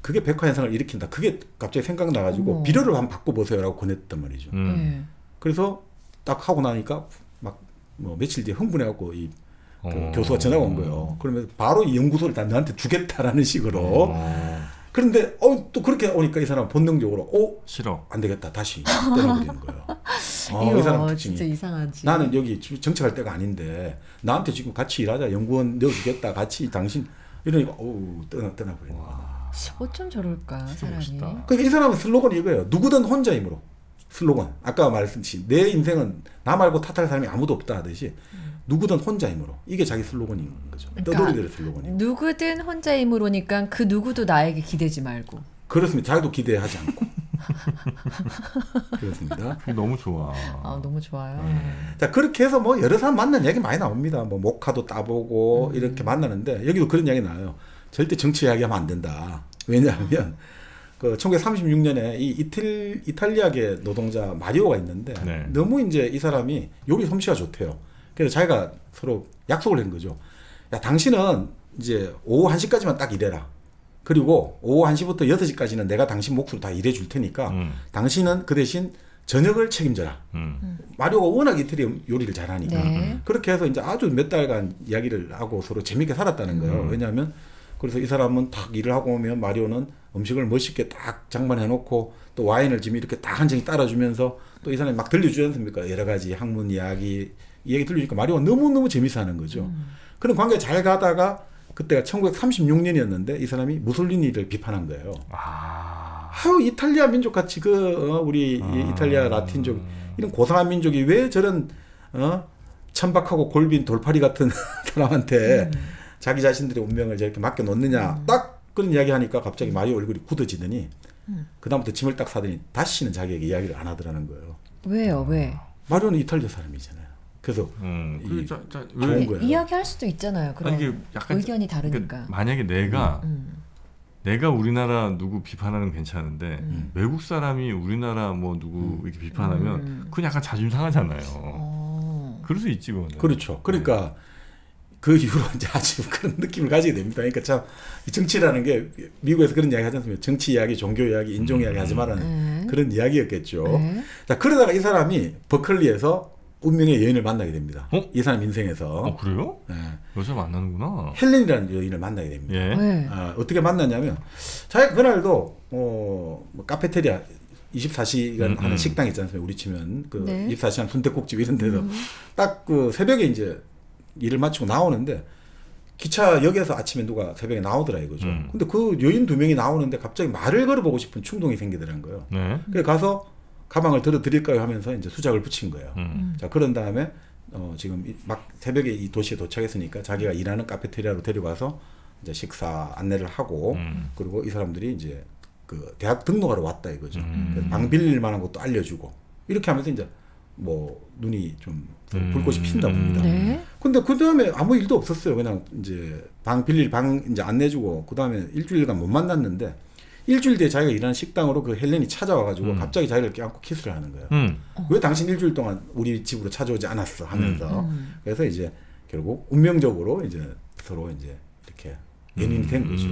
그게 백화 현상을 일으킨다. 그게 갑자기 생각나가지고 비료를 한번 바꿔보세요라고 권했단 말이죠. 그래서 딱 하고 나니까 막 뭐 며칠 뒤에 흥분해갖고 이 그 교수가 전화가 온 거예요. 그러면서 바로 이 연구소를 다 너한테 주겠다라는 식으로. 그런데 또 그렇게 오니까 이 사람은 본능적으로 싫어, 안 되겠다, 다시 떠나버리는 거예요. 이 사람 특징이 진짜 이상하지. 나는 여기 정책할 때가 아닌데 나한테 지금 같이 일하자, 연구원 넣어주겠다, 같이 당신 이러니까 떠나버리는 거야. 어쩜 저럴까 사람이. 그러니까 이 사람은 슬로건이 이거예요. 누구든 혼자 힘으로. 슬로건. 아까 말했듯이 내 인생은 나 말고 탓할 사람이 아무도 없다 하듯이 누구든 혼자 힘으로. 이게 자기 슬로건인 거죠. 그러니까 떠돌이들의 슬로건이고. 누구든 혼자 힘으로니까 그 누구도 나에게 기대지 말고. 그렇습니다. 자기도 기대하지 않고. 그렇습니다. 너무 좋아. 너무 좋아요. 자, 그렇게 해서 뭐 여러 사람 만난 얘기 많이 나옵니다. 뭐 목화도 따보고 이렇게 만나는데 여기도 그런 이야기 나와요. 절대 정치 이야기하면 안 된다. 왜냐하면 그 1936년에 이 이탈리아계 노동자 마리오가 있는데 너무 이제 이 사람이 요리 솜씨가 좋대요. 그래서 자기가 서로 약속을 한 거죠. 야, 당신은 이제 오후 1시까지만 딱 일해라. 그리고 오후 1시부터 6시까지는 내가 당신 몫으로 다 일해 줄 테니까 당신은 그 대신 저녁을 책임져라. 마리오가 워낙 이태리 요리를 잘하니까. 그렇게 해서 이제 아주 몇 달간 이야기를 하고 서로 재밌게 살았다는 거예요. 왜냐하면 그래서 이 사람은 딱 일을 하고 오면 마리오는 음식을 멋있게 딱 장만해 놓고 또 와인을 지금 이렇게 딱 한 잔씩 따라주면서 또 이 사람이 막 들려주지 않습니까? 여러 가지 학문 이야기 들려주니까 마리오가 너무너무 재밌어 하는 거죠. 그런 관계 잘 가다가 그때가 1936년이었는데 이 사람이 무솔리니를 비판한 거예요. 이탈리아 민족 같이 우리 이탈리아 라틴족 이런 고상한 민족이 왜 저런 천박하고 골빈 돌팔이 같은 사람한테 자기 자신들의 운명을 저렇게 맡겨놓느냐. 딱 그런 이야기 하니까 갑자기 마리오 얼굴이 굳어지더니 그다음부터 짐을 딱 사더니 다시는 자기에게 이야기를 안 하더라는 거예요. 왜요? 왜? 마리오는 이탈리아 사람이잖아요. 그래서 좋은 거예요. 이야기할 수도 있잖아요. 그런 의견이 다르니까. 그러니까 만약에 내가 우리나라 누구 비판하는 괜찮은데 외국 사람이 우리나라 뭐 누구 이렇게 비판하면 그건 약간 자존심 상하잖아요. 그럴 수 있지 그거는. 그렇죠. 그러니까 그 이후로 이제 아주 그런 느낌을 가지게 됩니다. 그러니까 참 정치라는 게 미국에서 그런 이야기 하지 않습니까? 정치 이야기, 종교 이야기, 인종 이야기 하지 말라는 그런 이야기였겠죠. 자, 그러다가 이 사람이 버클리에서 운명의 여인을 만나게 됩니다. 이 사람 인생에서. 그래요? 네. 여자 만나는구나. 헬렌이라는 여인을 만나게 됩니다. 예. 어떻게 만났냐면 자기가 그날도 뭐 카페테리아 24시간 하는 식당 있지 않습니까? 우리 치면 그 24시간 순댓국집 이런 데서 딱 그 새벽에 이제 일을 마치고 나오는데 기차역에서 아침에 누가 새벽에 나오더라 이거죠. 근데 그 여인 2명이 나오는데 갑자기 말을 걸어보고 싶은 충동이 생기더라는 거예요. 그래서 가서 가방을 들어드릴까요 하면서 이제 수작을 붙인 거예요. 자, 그런 다음에 지금 막 새벽에 이 도시에 도착했으니까 자기가 일하는 카페테리아로 데려가서 이제 식사 안내를 하고 그리고 이 사람들이 이제 그 대학 등록하러 왔다 이거죠. 그래서 방 빌릴 만한 것도 알려주고 이렇게 하면서 이제 뭐 눈이 좀 불꽃이 핀다 봅니다. 근데 그 다음에 아무 일도 없었어요. 그냥 이제 방 빌릴 방 이제 안내주고 그 다음에 일주일간 못 만났는데 일주일 뒤에 자기가 일하는 식당으로 그 헬렌이 찾아와가지고 갑자기 자기를 껴안고 키스를 하는 거예요. 왜 당신 일주일 동안 우리 집으로 찾아오지 않았어 하면서 그래서 이제 결국 운명적으로 이제 서로 이제 이렇게 연인이 된 거죠.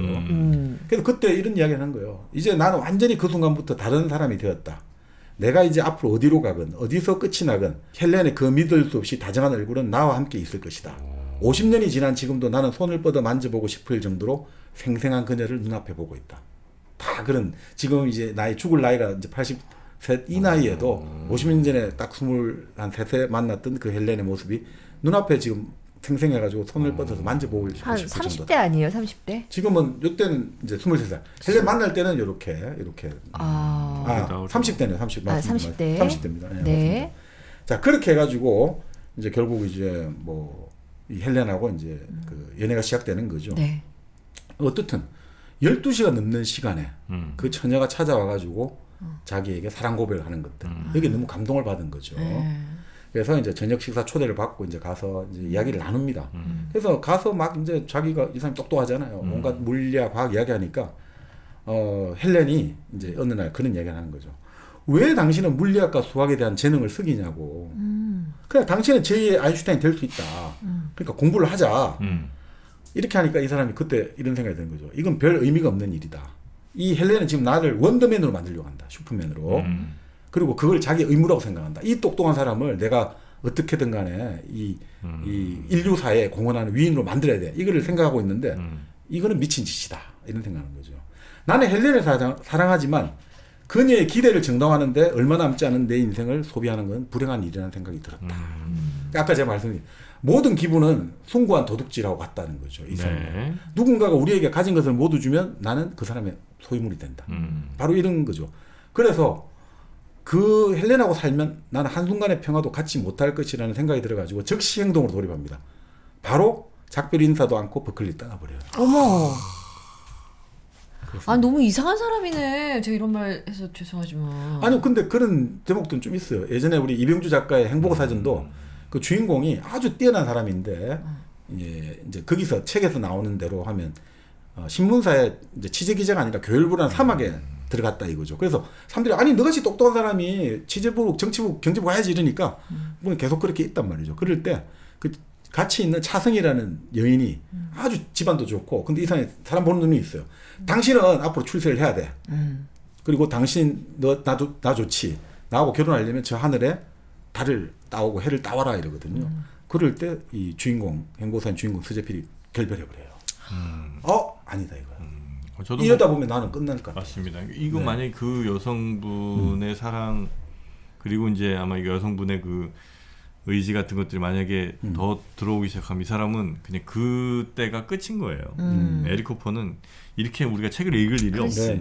그래서 그때 이런 이야기를 한 거예요. 이제 나는 완전히 그 순간부터 다른 사람이 되었다. 내가 이제 앞으로 어디로 가건 어디서 끝이 나건 헬렌의 그 믿을 수 없이 다정한 얼굴은 나와 함께 있을 것이다. 50년이 지난 지금도 나는 손을 뻗어 만져보고 싶을 정도로 생생한 그녀를 눈앞에 보고 있다. 다 그런 지금 이제 죽을 나이가 이제 80세 이 나이에도 50년 전에 딱 23세 만났던 그 헬렌의 모습이 눈앞에 지금 생생해가지고 손을 뻗어서 만져보고 싶을 한 30대 아니에요? 30대? 지금은 이때는 이제 23살. 헬렌 만날 때는 이렇게 30대네요. 30대. 30대입니다. 네. 네. 자 그렇게 해가지고 이제 결국 이제 뭐 이 헬렌하고 이제 그 연애가 시작되는 거죠. 네. 어떻든 12시가 넘는 시간에 그 처녀가 찾아와가지고 자기에게 사랑 고백을 하는 것들. 여기 너무 감동을 받은 거죠. 그래서 이제 저녁 식사 초대를 받고 이제 가서 이제 이야기를 나눕니다. 그래서 가서 막 이제 자기가 이 사람이 똑똑하잖아요. 온갖 물리학, 과학 이야기하니까 헬렌이 이제 어느 날 그런 이야기를 하는 거죠. 왜 당신은 물리학과 수학에 대한 재능을 쓰기냐고. 그냥 당신은 제2의 아인슈타인 될 수 있다. 그러니까 공부를 하자. 이렇게 하니까 이 사람이 그때 이런 생각이 드는 거죠. 이건 별 의미가 없는 일이다. 이 헬렌은 지금 나를 원더맨으로 만들려고 한다. 슈퍼맨으로. 그리고 그걸 자기 의무라고 생각한다. 이 똑똑한 사람을 내가 어떻게든 간에 이 인류사에 공헌하는 위인으로 만들어야 돼. 이거를 생각하고 있는데 이거는 미친 짓이다. 이런 생각하는 거죠. 나는 헬렌을 사랑하지만 그녀의 기대를 정당화하는데 얼마 남지 않은 내 인생을 소비하는 건 불행한 일이라는 생각이 들었다. 아까 제가 말씀드린 모든 기분은 숭고한 도둑질하고 같다는 거죠. 이 사람은. 네. 누군가가 우리에게 가진 것을 모두 주면 나는 그 사람의 소유물이 된다. 바로 이런 거죠. 그래서 그 헬렌하고 살면 나는 한순간의 평화도 갖지 못할 것이라는 생각이 들어가지고 즉시 행동으로 돌입합니다. 바로 작별 인사도 않고 버클리 떠나버려요. 어머. 아 너무 이상한 사람이네. 제가 이런 말 해서 죄송하지만. 아니요, 근데 그런 제목들은 좀 있어요. 예전에 우리 이병주 작가의 행복의 사전도 그 주인공이 아주 뛰어난 사람인데 이제 거기서 책에서 나오는 대로 하면 신문사에 이제 취재 기자가 아니라 교열부라는 사막에 들어갔다 이거죠. 그래서 사람들이 아니 너같이 똑똑한 사람이 취재부, 정치부, 경제부 가야지 이러니까 뭐 계속 그렇게 있단 말이죠. 그럴 때 그 같이 있는 차성이라는 여인이 아주 집안도 좋고 근데 이 사람 보는 눈이 있어요. 당신은 앞으로 출세를 해야 돼. 그리고 당신 나 좋지. 나하고 결혼하려면 저 하늘에 달을 따오고 해를 따와라 이러거든요. 그럴 때 이 주인공 행복사인 주인공 서재필이 결별해버려요. 아니다 이거야. 저도 이러다 보면 나는 끝날 것 같아요. 맞습니다. 이거 네. 만약에 그 여성분의 사랑 그리고 이제 아마 여성분의 그 의지 같은 것들이 만약에 더 들어오기 시작하면 이 사람은 그냥 그때가 끝인 거예요. 에릭 호퍼는 이렇게 우리가 책을 읽을 일이 없어요.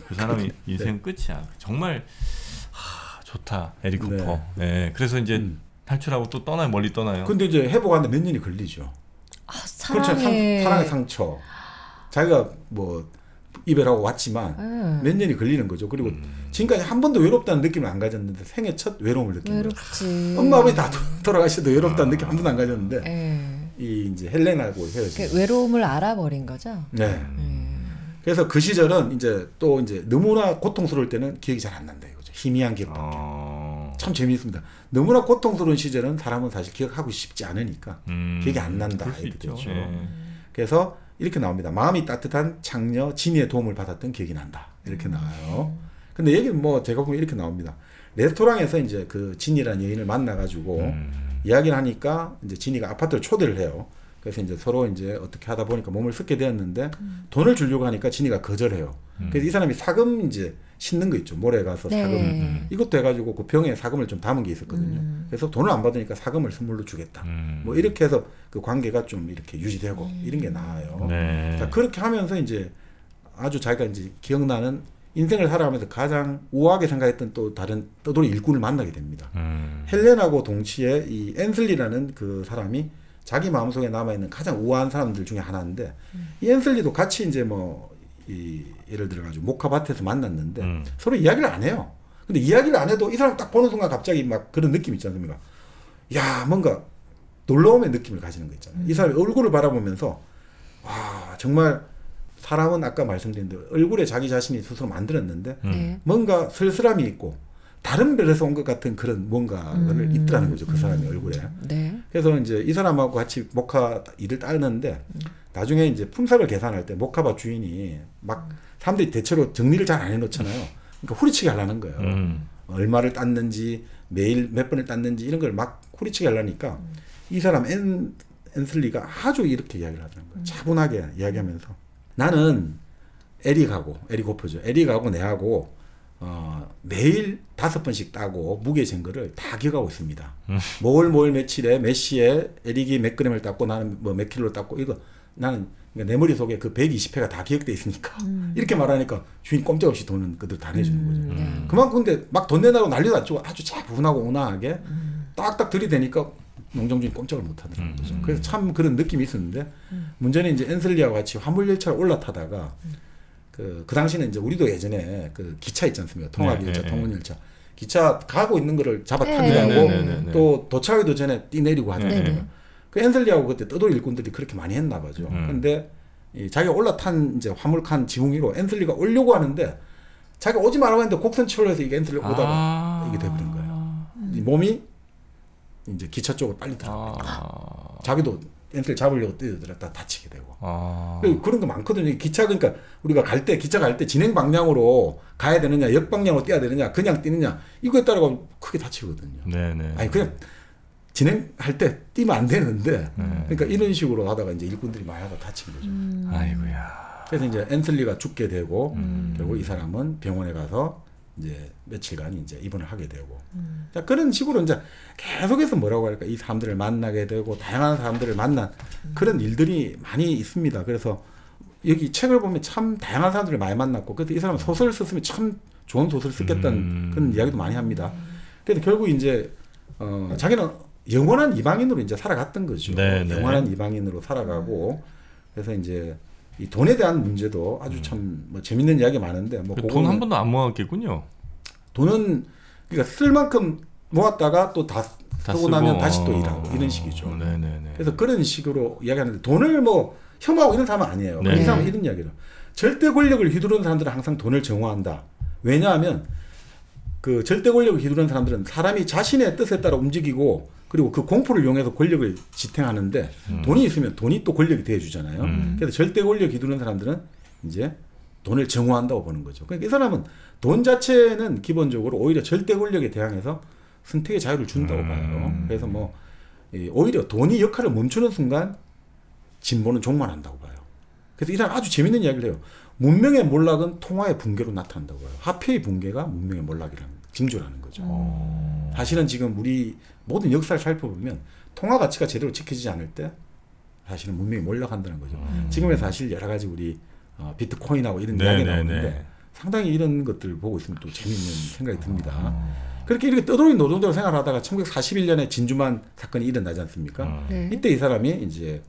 그 사람이 인생 끝이야. 정말 좋다 에릭 호퍼. 네. 그래서 이제 탈출하고 또 떠나요. 멀리 떠나요. 근데 이제 회복하는데 몇 년이 걸리죠. 사랑의 상처. 자기가 뭐 이별하고 왔지만 몇 년이 걸리는 거죠. 그리고 지금까지 한 번도 외롭다는 느낌을 안 가졌는데 생애 첫 외로움을 느낀 거예요. 엄마 아버지 다 돌아가셔도 외롭다는 느낌 한 번도 안 가졌는데 이 이제 헬렌하고 헤어지고 외로움을 알아버린 거죠. 네. 그래서 그 시절은 이제 또 이제 너무나 고통스러울 때는 기억이 잘 안 난다 이거죠. 희미한 기억밖에. 참 재미있습니다. 너무나 고통스러운 시절은 사람은 사실 기억하고 싶지 않으니까 기억이 안 난다 이렇게 되죠. 그래서 이렇게 나옵니다. 마음이 따뜻한 장녀 지니의 도움을 받았던 기억이 난다. 이렇게 나와요. 근데 얘기는 뭐 제가 보면 이렇게 나옵니다. 레스토랑에서 이제 그 지니라는 여인을 만나가지고 이야기를 하니까 이제 지니가 아파트를 초대를 해요. 그래서 이제 서로 이제 어떻게 하다 보니까 몸을 섞게 되었는데 돈을 주려고 하니까 지니가 거절해요. 그래서 이 사람이 사금 이제 싣는 거 있죠. 모래 가서 사금. 이것도 해가지고 그 병에 사금을 좀 담은 게 있었거든요. 그래서 돈을 안 받으니까 사금을 선물로 주겠다. 뭐 이렇게 해서 그 관계가 좀 이렇게 유지되고 이런 게 나와요. 네. 자, 그렇게 하면서 이제 아주 자기가 이제 기억나는 인생을 살아가면서 가장 우아하게 생각했던 또 다른 떠돌이 일꾼을 만나게 됩니다. 헬렌하고 동시에 이 앤슬리라는 그 사람이 자기 마음속에 남아있는 가장 우아한 사람들 중에 하나인데 이 앤슬리도 같이 이제 뭐 예를 들어가지고 목화밭에서 만났는데 서로 이야기를 안 해요. 근데 이야기를 안 해도 이 사람 딱 보는 순간 갑자기 막 그런 느낌 있지 않습니까? 야 뭔가 놀라움의 느낌을 가지는 거 있잖아요. 이 사람의 얼굴을 바라보면서 와 정말 사람은 아까 말씀드린 대로 얼굴에 자기 자신이 스스로 만들었는데 뭔가 쓸쓸함이 있고 다른 별에서 온 것 같은 그런 뭔가를 있더라는 거죠. 그 사람의 얼굴에. 네. 그래서 이제 이 사람하고 같이 목화 일을 따르는데 나중에 이제 품삯을 계산할 때 목화밭 주인이 막 사람들이 대체로 정리를 잘 안 해놓잖아요. 그러니까 후리치게 하려는 거예요. 얼마를 땄는지 매일 몇 번을 땄는지 이런 걸 막 후리치게 하려니까 이 사람 앤슬리가 아주 이렇게 이야기를 하더라는 거예요. 차분하게 이야기하면서 나는 에릭하고 내하고 매일 5번씩 따고 무게 잰 거를 다 기억하고 있습니다. 뭘 며칠에 몇 시에 에릭이 몇 그램을 땄고 나는 뭐 몇 킬로를 땄고 이거 나는 그러니까 내 머릿속에 그 120회가 다 기억돼 있으니까 이렇게 말하니까 주인 꼼짝없이 돈은 그들 다 내주는 거죠. 그만큼 근데 막 돈 내라고 난리도 안 치고 아주 차분하고 온화하게 딱딱 들이대니까 농장주인 꼼짝을 못 하더라고요. 그래서 참 그런 느낌이 있었는데 문제는 이제 앤슬리와 같이 화물열차를 올라타다가 그 당시는 이제 우리도 예전에 그 기차 있지 않습니까? 통합열차, 통근열차. 기차 가고 있는 거를 잡아 타기하고 또 도착하기도 전에 뛰내리고 하잖아요. 그 앤슬리하고 그때 떠돌이 일꾼들이 그렇게 많이 했나 봐죠. 근데 자기가 올라탄 이제 화물칸 지붕 위로 앤슬리가 오려고 하는데 자기가 오지 말라고 했는데 곡선철로해서 이게 앤슬리가 오다가 이게 돼버린 거예요. 이 몸이 이제 기차 쪽으로 빨리 들어가니까 자기도 앤슬리 잡으려고 뛰어들었다 다치게 되고 그런 거 많거든요. 기차 그러니까 우리가 기차 갈 때 진행 방향으로 가야 되느냐 역방향으로 뛰어야 되느냐 그냥 뛰느냐 이거에 따라 크게 다치거든요. 아니 그냥 진행할 때 뛰면 안 되는데 그러니까 이런 식으로 하다가 이제 일꾼들이 많이 하다 다친 거죠. 아이고야. 그래서 이제 앤슬리가 죽게 되고 결국 이 사람은 병원에 가서 이제 며칠간 이제 입원을 하게 되고 자 그런 식으로 이제 계속해서 뭐라고 할까 이 사람들을 만나게 되고 다양한 사람들을 만난 그런 일들이 많이 있습니다. 그래서 여기 책을 보면 참 다양한 사람들을 많이 만났고 그래서 이 사람은 소설을 썼으면 참 좋은 소설을 썼겠다는 그런 이야기도 많이 합니다. 그래서 결국 이제 자기는 영원한 이방인으로 이제 살아갔던 거죠. 영원한 이방인으로 살아가고 그래서 이제 이 돈에 대한 문제도 아주 참 뭐 재밌는 이야기 많은데 뭐 돈 한 번도 안 모았겠군요. 돈은 그러니까 쓸 만큼 모았다가 또 다 쓰고 나면 다시 또 일하고 이런 식이죠. 그래서 그런 식으로 이야기하는데 돈을 뭐 혐오하고 이런 사람은 아니에요. 이 사람은 이런 이야기를 절대 권력을 휘두르는 사람들은 항상 돈을 정오한다. 왜냐하면 그 절대 권력을 휘두르는 사람들은 사람이 자신의 뜻에 따라 움직이고 그리고 그 공포를 이용해서 권력을 지탱하는데 돈이 있으면 돈이 또 권력이 대해주잖아요. 그래서 절대 권력 휘두르는 사람들은 이제 돈을 정오한다고 보는 거죠. 그러니까 이 사람은 돈 자체는 기본적으로 오히려 절대 권력에 대항해서 선택의 자유를 준다고 봐요. 그래서 뭐 오히려 돈이 역할을 멈추는 순간 진보는 종말한다고 봐요. 그래서 이 사람 아주 재밌는 이야기를 해요. 문명의 몰락은 통화의 붕괴로 나타난다고 봐요. 화폐의 붕괴가 문명의 몰락이라는 징조라는 거죠. 사실은 지금 우리 모든 역사를 살펴보면 통화 가치가 제대로 지켜지지 않을 때 사실은 문명이 몰락한다는 거죠. 지금의 사실 여러 가지 우리 비트코인하고 이런 이야기 나오는데 상당히 이런 것들을 보고 있으면 또 재미있는 생각이 듭니다. 그렇게 이렇게 떠돌이 노동자로 생활하다가 1941년에 진주만 사건이 일어나지 않습니까? 이때 이 사람이 이제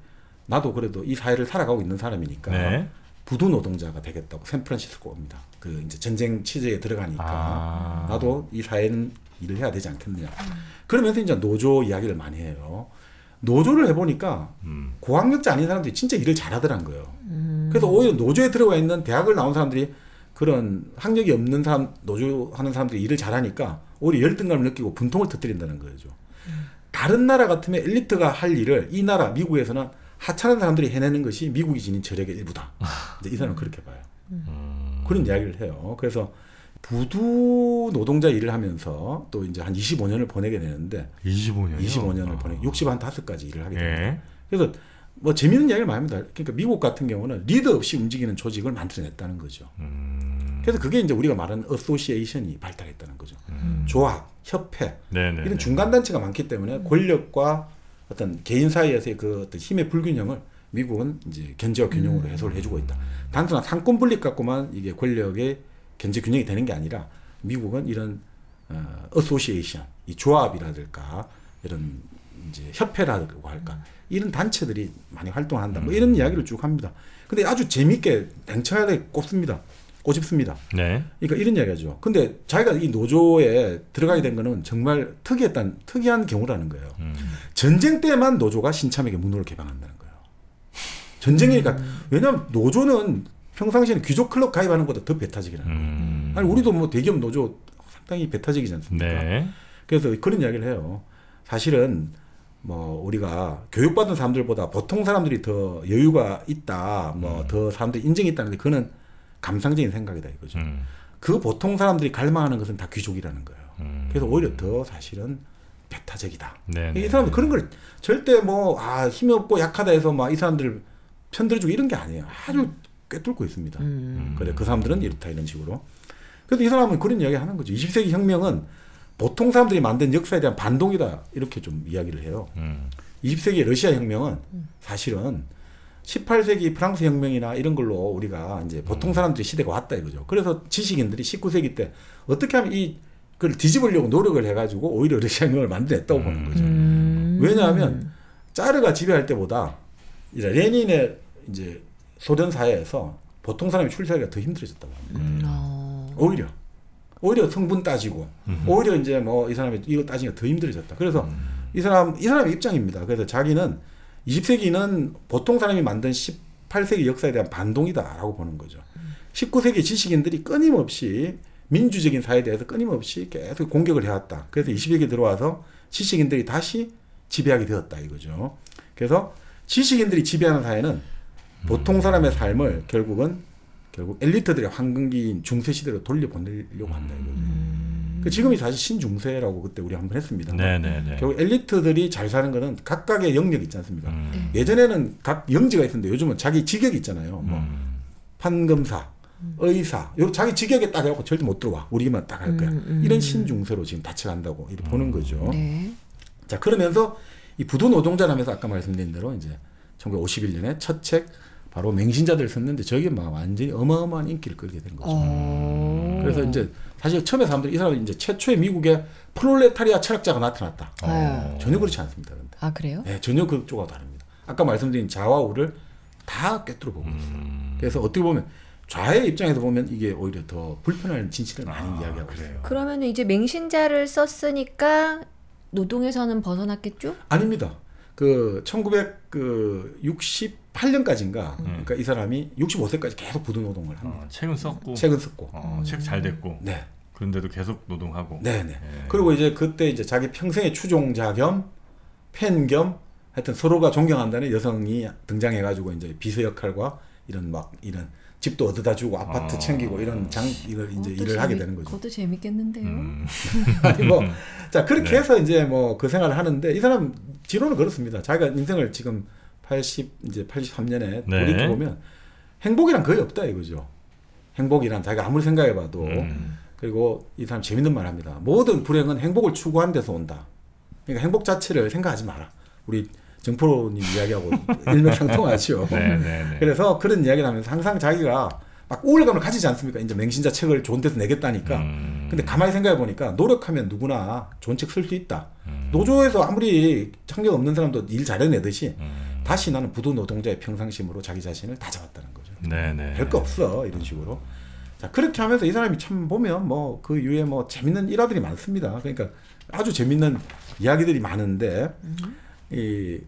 나도 그래도 이 사회를 살아가고 있는 사람이니까 부두 노동자가 되겠다고 샌프란시스코 옵니다. 그 이제 전쟁 취재에 들어가니까 나도 이 사회는 일을 해야 되지 않겠느냐. 그러면서 이제 노조 이야기를 많이 해요. 노조를 해보니까 고학력자 아닌 사람들이 진짜 일을 잘하더란 거예요. 그래서 오히려 노조에 들어가 있는 대학을 나온 사람들이 그런 학력이 없는 사람, 노조 하는 사람들이 일을 잘하니까 오히려 열등감을 느끼고 분통을 터뜨린다는 거죠. 다른 나라 같으면 엘리트가 할 일을 이 나라 미국에서는 하찮은 사람들이 해내는 것이 미국이 지닌 저력의 일부다. 이제 이 사람은 그렇게 봐요. 그런 이야기를 해요. 그래서 부두 노동자 일을 하면서 또 이제 한 25년을 보내게 되는데 25년을 보내 65까지 일을 하게 됩니다. 그래서 뭐 재미있는 이야기를 많이 합니다. 그러니까 미국 같은 경우는 리더 없이 움직이는 조직을 만들어냈다는 거죠. 그래서 그게 이제 우리가 말하는 어소시에이션이 발달했다는 거죠. 조합, 협회 이런 중간 단체가 많기 때문에 권력과 어떤 개인 사이에서의 그 어떤 힘의 불균형을 미국은 이제 견제와 균형으로 해소를 해주고 있다. 단순한 상권 분립 갖고만 이게 권력의 견제 균형이 되는 게 아니라 미국은 이런 어소시에이션, 이 조합이라든가 이런 이제 협회라고 할까 이런 단체들이 많이 활동한다. 뭐 이런 이야기를 쭉 합니다. 근데 아주 재미있게 냉철하게 꼬집습니다. 그러니까 이런 이야기죠. 근데 자기가 이 노조에 들어가게 된 거는 정말 특이한 경우라는 거예요. 전쟁 때만 노조가 신참에게 문호를 개방한다는 거예요. 전쟁이니까 왜냐하면 노조는 평상시에는 귀족 클럽 가입하는 것보다 더 배타적이라는 거예요. 아니 우리도 뭐 대기업 노조 상당히 배타적이지 않습니까? 그래서 그런 이야기를 해요. 사실은 뭐 우리가 교육받은 사람들보다 보통 사람들이 더 여유가 있다, 뭐 더 사람들이 인정이 있다는데 그거는 감상적인 생각이다 이거죠. 그 보통 사람들이 갈망하는 것은 다 귀족이라는 거예요. 그래서 오히려 더 사실은 배타적이다. 이 사람들 그런 걸 절대 뭐 힘이 없고 약하다 해서 막 이 사람들 편들어주고 이런 게 아니에요. 아주 꿰뚫고 있습니다. 그래 그 사람들은 이렇다 이런 식으로. 그래서 이 사람은 그런 이야기 하는 거죠. 20세기 혁명은 보통 사람들이 만든 역사에 대한 반동이다 이렇게 좀 이야기를 해요. 20세기 러시아 혁명은 사실은 18세기 프랑스 혁명이나 이런 걸로 우리가 이제 보통 사람들이 시대가 왔다 이거죠. 그래서 지식인들이 19세기 때 어떻게 하면 그걸 뒤집으려고 노력을 해가지고 오히려 러시아 혁명을 만들었다고 보는 거죠. 왜냐하면 짜르가 지배할 때보다 이제 레닌의 이제 소련 사회에서 보통 사람이 출세하기가 더 힘들어졌다고 합니다. 오히려 성분 따지고 오히려 이제 뭐 이 사람이 이거 따지기가 더 힘들어졌다. 그래서 이 사람의 입장입니다. 그래서 자기는 20세기는 보통 사람이 만든 18세기 역사에 대한 반동이다라고 보는 거죠. 19세기 지식인들이 끊임없이 민주적인 사회에 대해서 끊임없이 계속 공격을 해왔다. 그래서 20세기에 들어와서 지식인들이 다시 지배하게 되었다 이거죠. 그래서 지식인들이 지배하는 사회는 보통 사람의 삶을 결국 엘리트들의 황금기인 중세 시대로 돌려보내려고 한다 이거죠. 지금이 사실 신중세라고 그때 우리 한번 했습니다. 결국 엘리트들이 잘 사는 거는 각각의 영역이 있지 않습니까? 예전에는 각 영지가 있었는데 요즘은 자기 직역이 있잖아요. 뭐 판검사, 의사, 자기 직역에 딱 해갖고 절대 못 들어와. 우리만 딱 할 거야. 이런 신중세로 지금 다쳐간다고 이렇게 보는 거죠. 자, 그러면서 이 부도 노동자라면서 아까 말씀드린 대로 이제 1951년에 첫 책 바로 맹신자들 썼는데 저게 막 완전히 어마어마한 인기를 끌게 된 거죠. 그래서 이제 사실 처음에 사람들이 이 사람은 이제 최초의 미국의 프롤레타리아 철학자가 나타났다. 전혀 그렇지 않습니다. 근데. 그래요? 네, 전혀 그쪽하고 다릅니다. 아까 말씀드린 좌와 우를 다 꿰뚫어 보고 있어요. 그래서 어떻게 보면 좌의 입장에서 보면 이게 오히려 더 불편한 진실을 많이 이야기하고 있어요. 그러면 이제 맹신자를 썼으니까 노동에서는 벗어났겠죠? 아닙니다. 1968년까지인가 그러니까 이 사람이 65세까지 계속 부도 노동을 합니다. 책은 썼고 책 잘 됐고 네. 그런데도 계속 노동하고 그리고 이제 그때 이제 자기 평생의 추종자 겸 팬 겸 하여튼 서로가 존경한다는 여성이 등장해가지고 이제 비서 역할과 이런 집도 얻어다 주고 아파트 챙기고 이런 이걸 이제 일을 하게 되는 거죠. 그것도 재밌겠는데요. 아니 자 그렇게 해서 이제 뭐 그 생활을 하는데 이 사람 지론은 그렇습니다. 자기가 인생을 지금 83년에 돌이켜 보면 행복이란 거의 없다 이거죠. 행복이란 자기가 아무리 생각해봐도 그리고 이 사람 재밌는 말 합니다. 모든 불행은 행복을 추구하는 데서 온다. 그러니까 행복 자체를 생각하지 마라. 우리 정프로님 이야기하고 일맥상통하죠. 그래서 그런 이야기를 하면서 항상 자기가 막 우울감을 가지지 않습니까? 이제 맹신자 책을 좋은 데서 내겠다니까. 근데 가만히 생각해 보니까 노력하면 누구나 좋은 책 쓸 수 있다. 노조에서 아무리 창력 없는 사람도 일 잘해내듯이 다시 나는 부도 노동자의 평상심으로 자기 자신을 다잡았다는 거죠. 별거 없어 이런 식으로. 자 그렇게 하면서 이 사람이 참 보면 뭐 그 이후에 뭐 재밌는 일화들이 많습니다. 그러니까 아주 재밌는 이야기들이 많은데.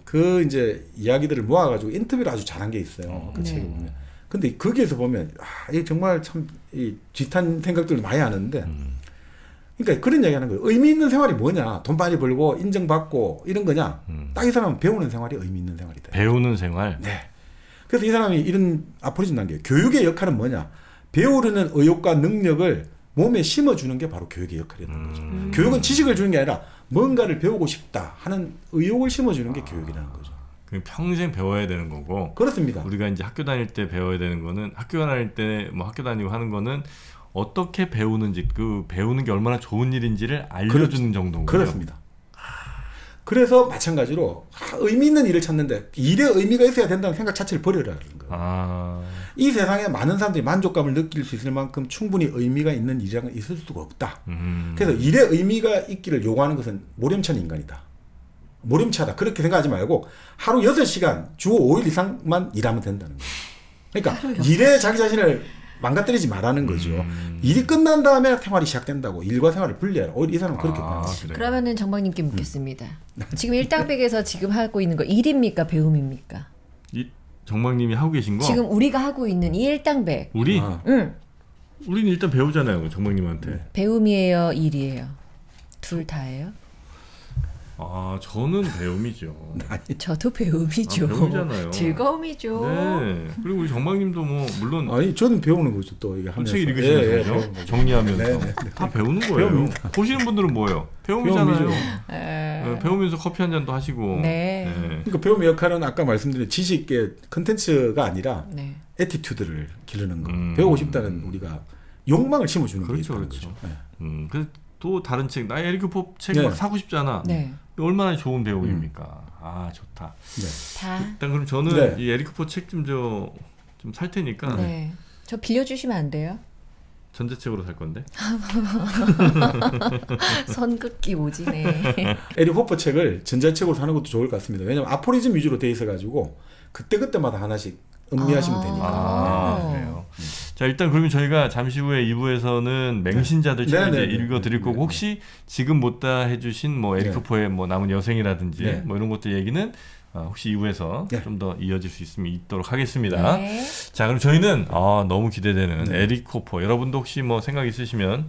그 이제 이야기들을 모아가지고 인터뷰를 아주 잘한 게 있어요. 그 책에 보면. 근데 거기에서 보면 이게 정말 참 뒷탄 생각들을 많이 하는데, 그러니까 그런 이야기 하는 거예요. 의미 있는 생활이 뭐냐? 돈 많이 벌고 인정받고 이런 거냐? 딱 이 사람은 배우는 생활이 의미 있는 생활이다. 배우는 생활. 네. 그래서 이 사람이 이런 아포리즘 남겨요. 교육의 역할은 뭐냐? 배우려는 의욕과 능력을 몸에 심어주는 게 바로 교육의 역할이라는 거죠. 교육은 지식을 주는 게 아니라 뭔가를 배우고 싶다 하는 의욕을 심어주는 게 교육이라는 거죠. 평생 배워야 되는 거고. 그렇습니다. 우리가 이제 학교 다닐 때 배워야 되는 거는 학교 다닐 때 뭐 학교 다니고 하는 거는 어떻게 배우는지 그 배우는 게 얼마나 좋은 일인지를 알려주는 정도고요. 그렇습니다. 그래서 마찬가지로 의미 있는 일을 찾는데 일에 의미가 있어야 된다는 생각 자체를 버려라는 거예요. 이 세상에 많은 사람들이 만족감을 느낄 수 있을 만큼 충분히 의미가 있는 일이라는 건 있을 수가 없다. 그래서 일에 의미가 있기를 요구하는 것은 모렴찬 인간이다. 모렴차다. 그렇게 생각하지 말고 하루 6시간 주 5일 이상만 일하면 된다는 거예요. 그러니까 일에 자기 자신을 망가뜨리지 말라는 거죠. 일이 끝난 다음에 생활이 시작된다고. 일과 생활을 분리해라. 오히려 이 사람은 그렇게 생각합니다. 그러면은 정박님께 묻겠습니다. 지금 일당백에서 지금 하고 있는 거 일입니까? 배움입니까? 정박님이 하고 계신 거? 지금 우리가 하고 있는 이 일당백. 우리? 응. 우리는 일단 배우잖아요. 정박님한테. 배움이에요? 일이에요? 둘 다예요? 저는 배움이죠. 저도 배움이죠. 배움이잖아요. 즐거움이죠. 네. 그리고 우리 정박님도 뭐 물론 아니 저는 배우는 거죠. 또 이게 하면서 책 읽으시면서 거죠? 정리하면서 다 배우는 거예요. 배웁니다. 보시는 분들은 뭐예요? 배움이잖아요. 배우면서 커피 한 잔도 하시고. 네. 그러니까 배움의 역할은 아까 말씀드린 지식의 컨텐츠가 아니라 애티튜드를 기르는 거. 배우고 싶다는 우리가 욕망을 심어주는 게 있다는 거죠. 또 다른 책, 나 에리크 포 책 막 사고 싶잖아. 얼마나 좋은 배움입니까? 좋다. 일단 그럼 저는 이 에리크 포 책 좀 살 테니까. 저 빌려주시면 안 돼요? 전자책으로 살 건데. 선긋기 오지네. 에릭 호퍼 책을 전자책으로 사는 것도 좋을 것 같습니다. 왜냐면 아포리즘 위주로 돼 있어가지고 그때그때마다 하나씩 음미하시면 되니까. 그래요. 자, 일단 그러면 저희가 잠시 후에 2부에서는 맹신자들 책을 이제 읽어드릴 거고 혹시 지금 못다 해주신 뭐 에릭 호퍼의 뭐 남은 여생이라든지 뭐 이런 것들 얘기는 혹시 2부에서 좀 더 이어질 수 있으면 있도록 하겠습니다. 자, 그럼 저희는 너무 기대되는 에릭 호퍼. 여러분도 혹시 뭐 생각 있으시면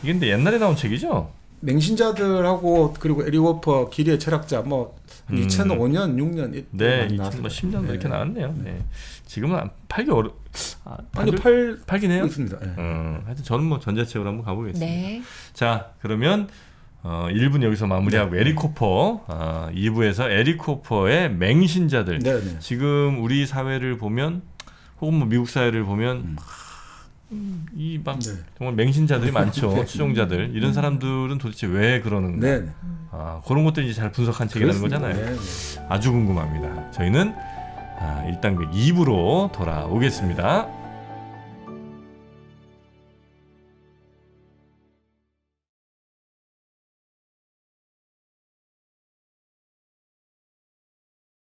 이게 근데 옛날에 나온 책이죠? 맹신자들하고 그리고 에릭 호퍼 기리의 철학자 뭐 2005년, 6년 네, 2010년도 이렇게 나왔네요. 지금은 팔기 팔긴 해요. 있습니다. 하여튼 저는 뭐 전자책으로 한번 가보겠습니다. 자, 그러면 1부는 여기서 마무리하고 에릭 호퍼 2부에서 에릭 호퍼의 맹신자들. 지금 우리 사회를 보면 혹은 뭐 미국 사회를 보면 이 막 정말 맹신자들이 많죠. 추종자들. 이런 사람들은 도대체 왜 그러는가. 그런 것들이 이제 잘 분석한 책이라는 거잖아요. 아주 궁금합니다. 저희는 1단계 2부로 돌아오겠습니다.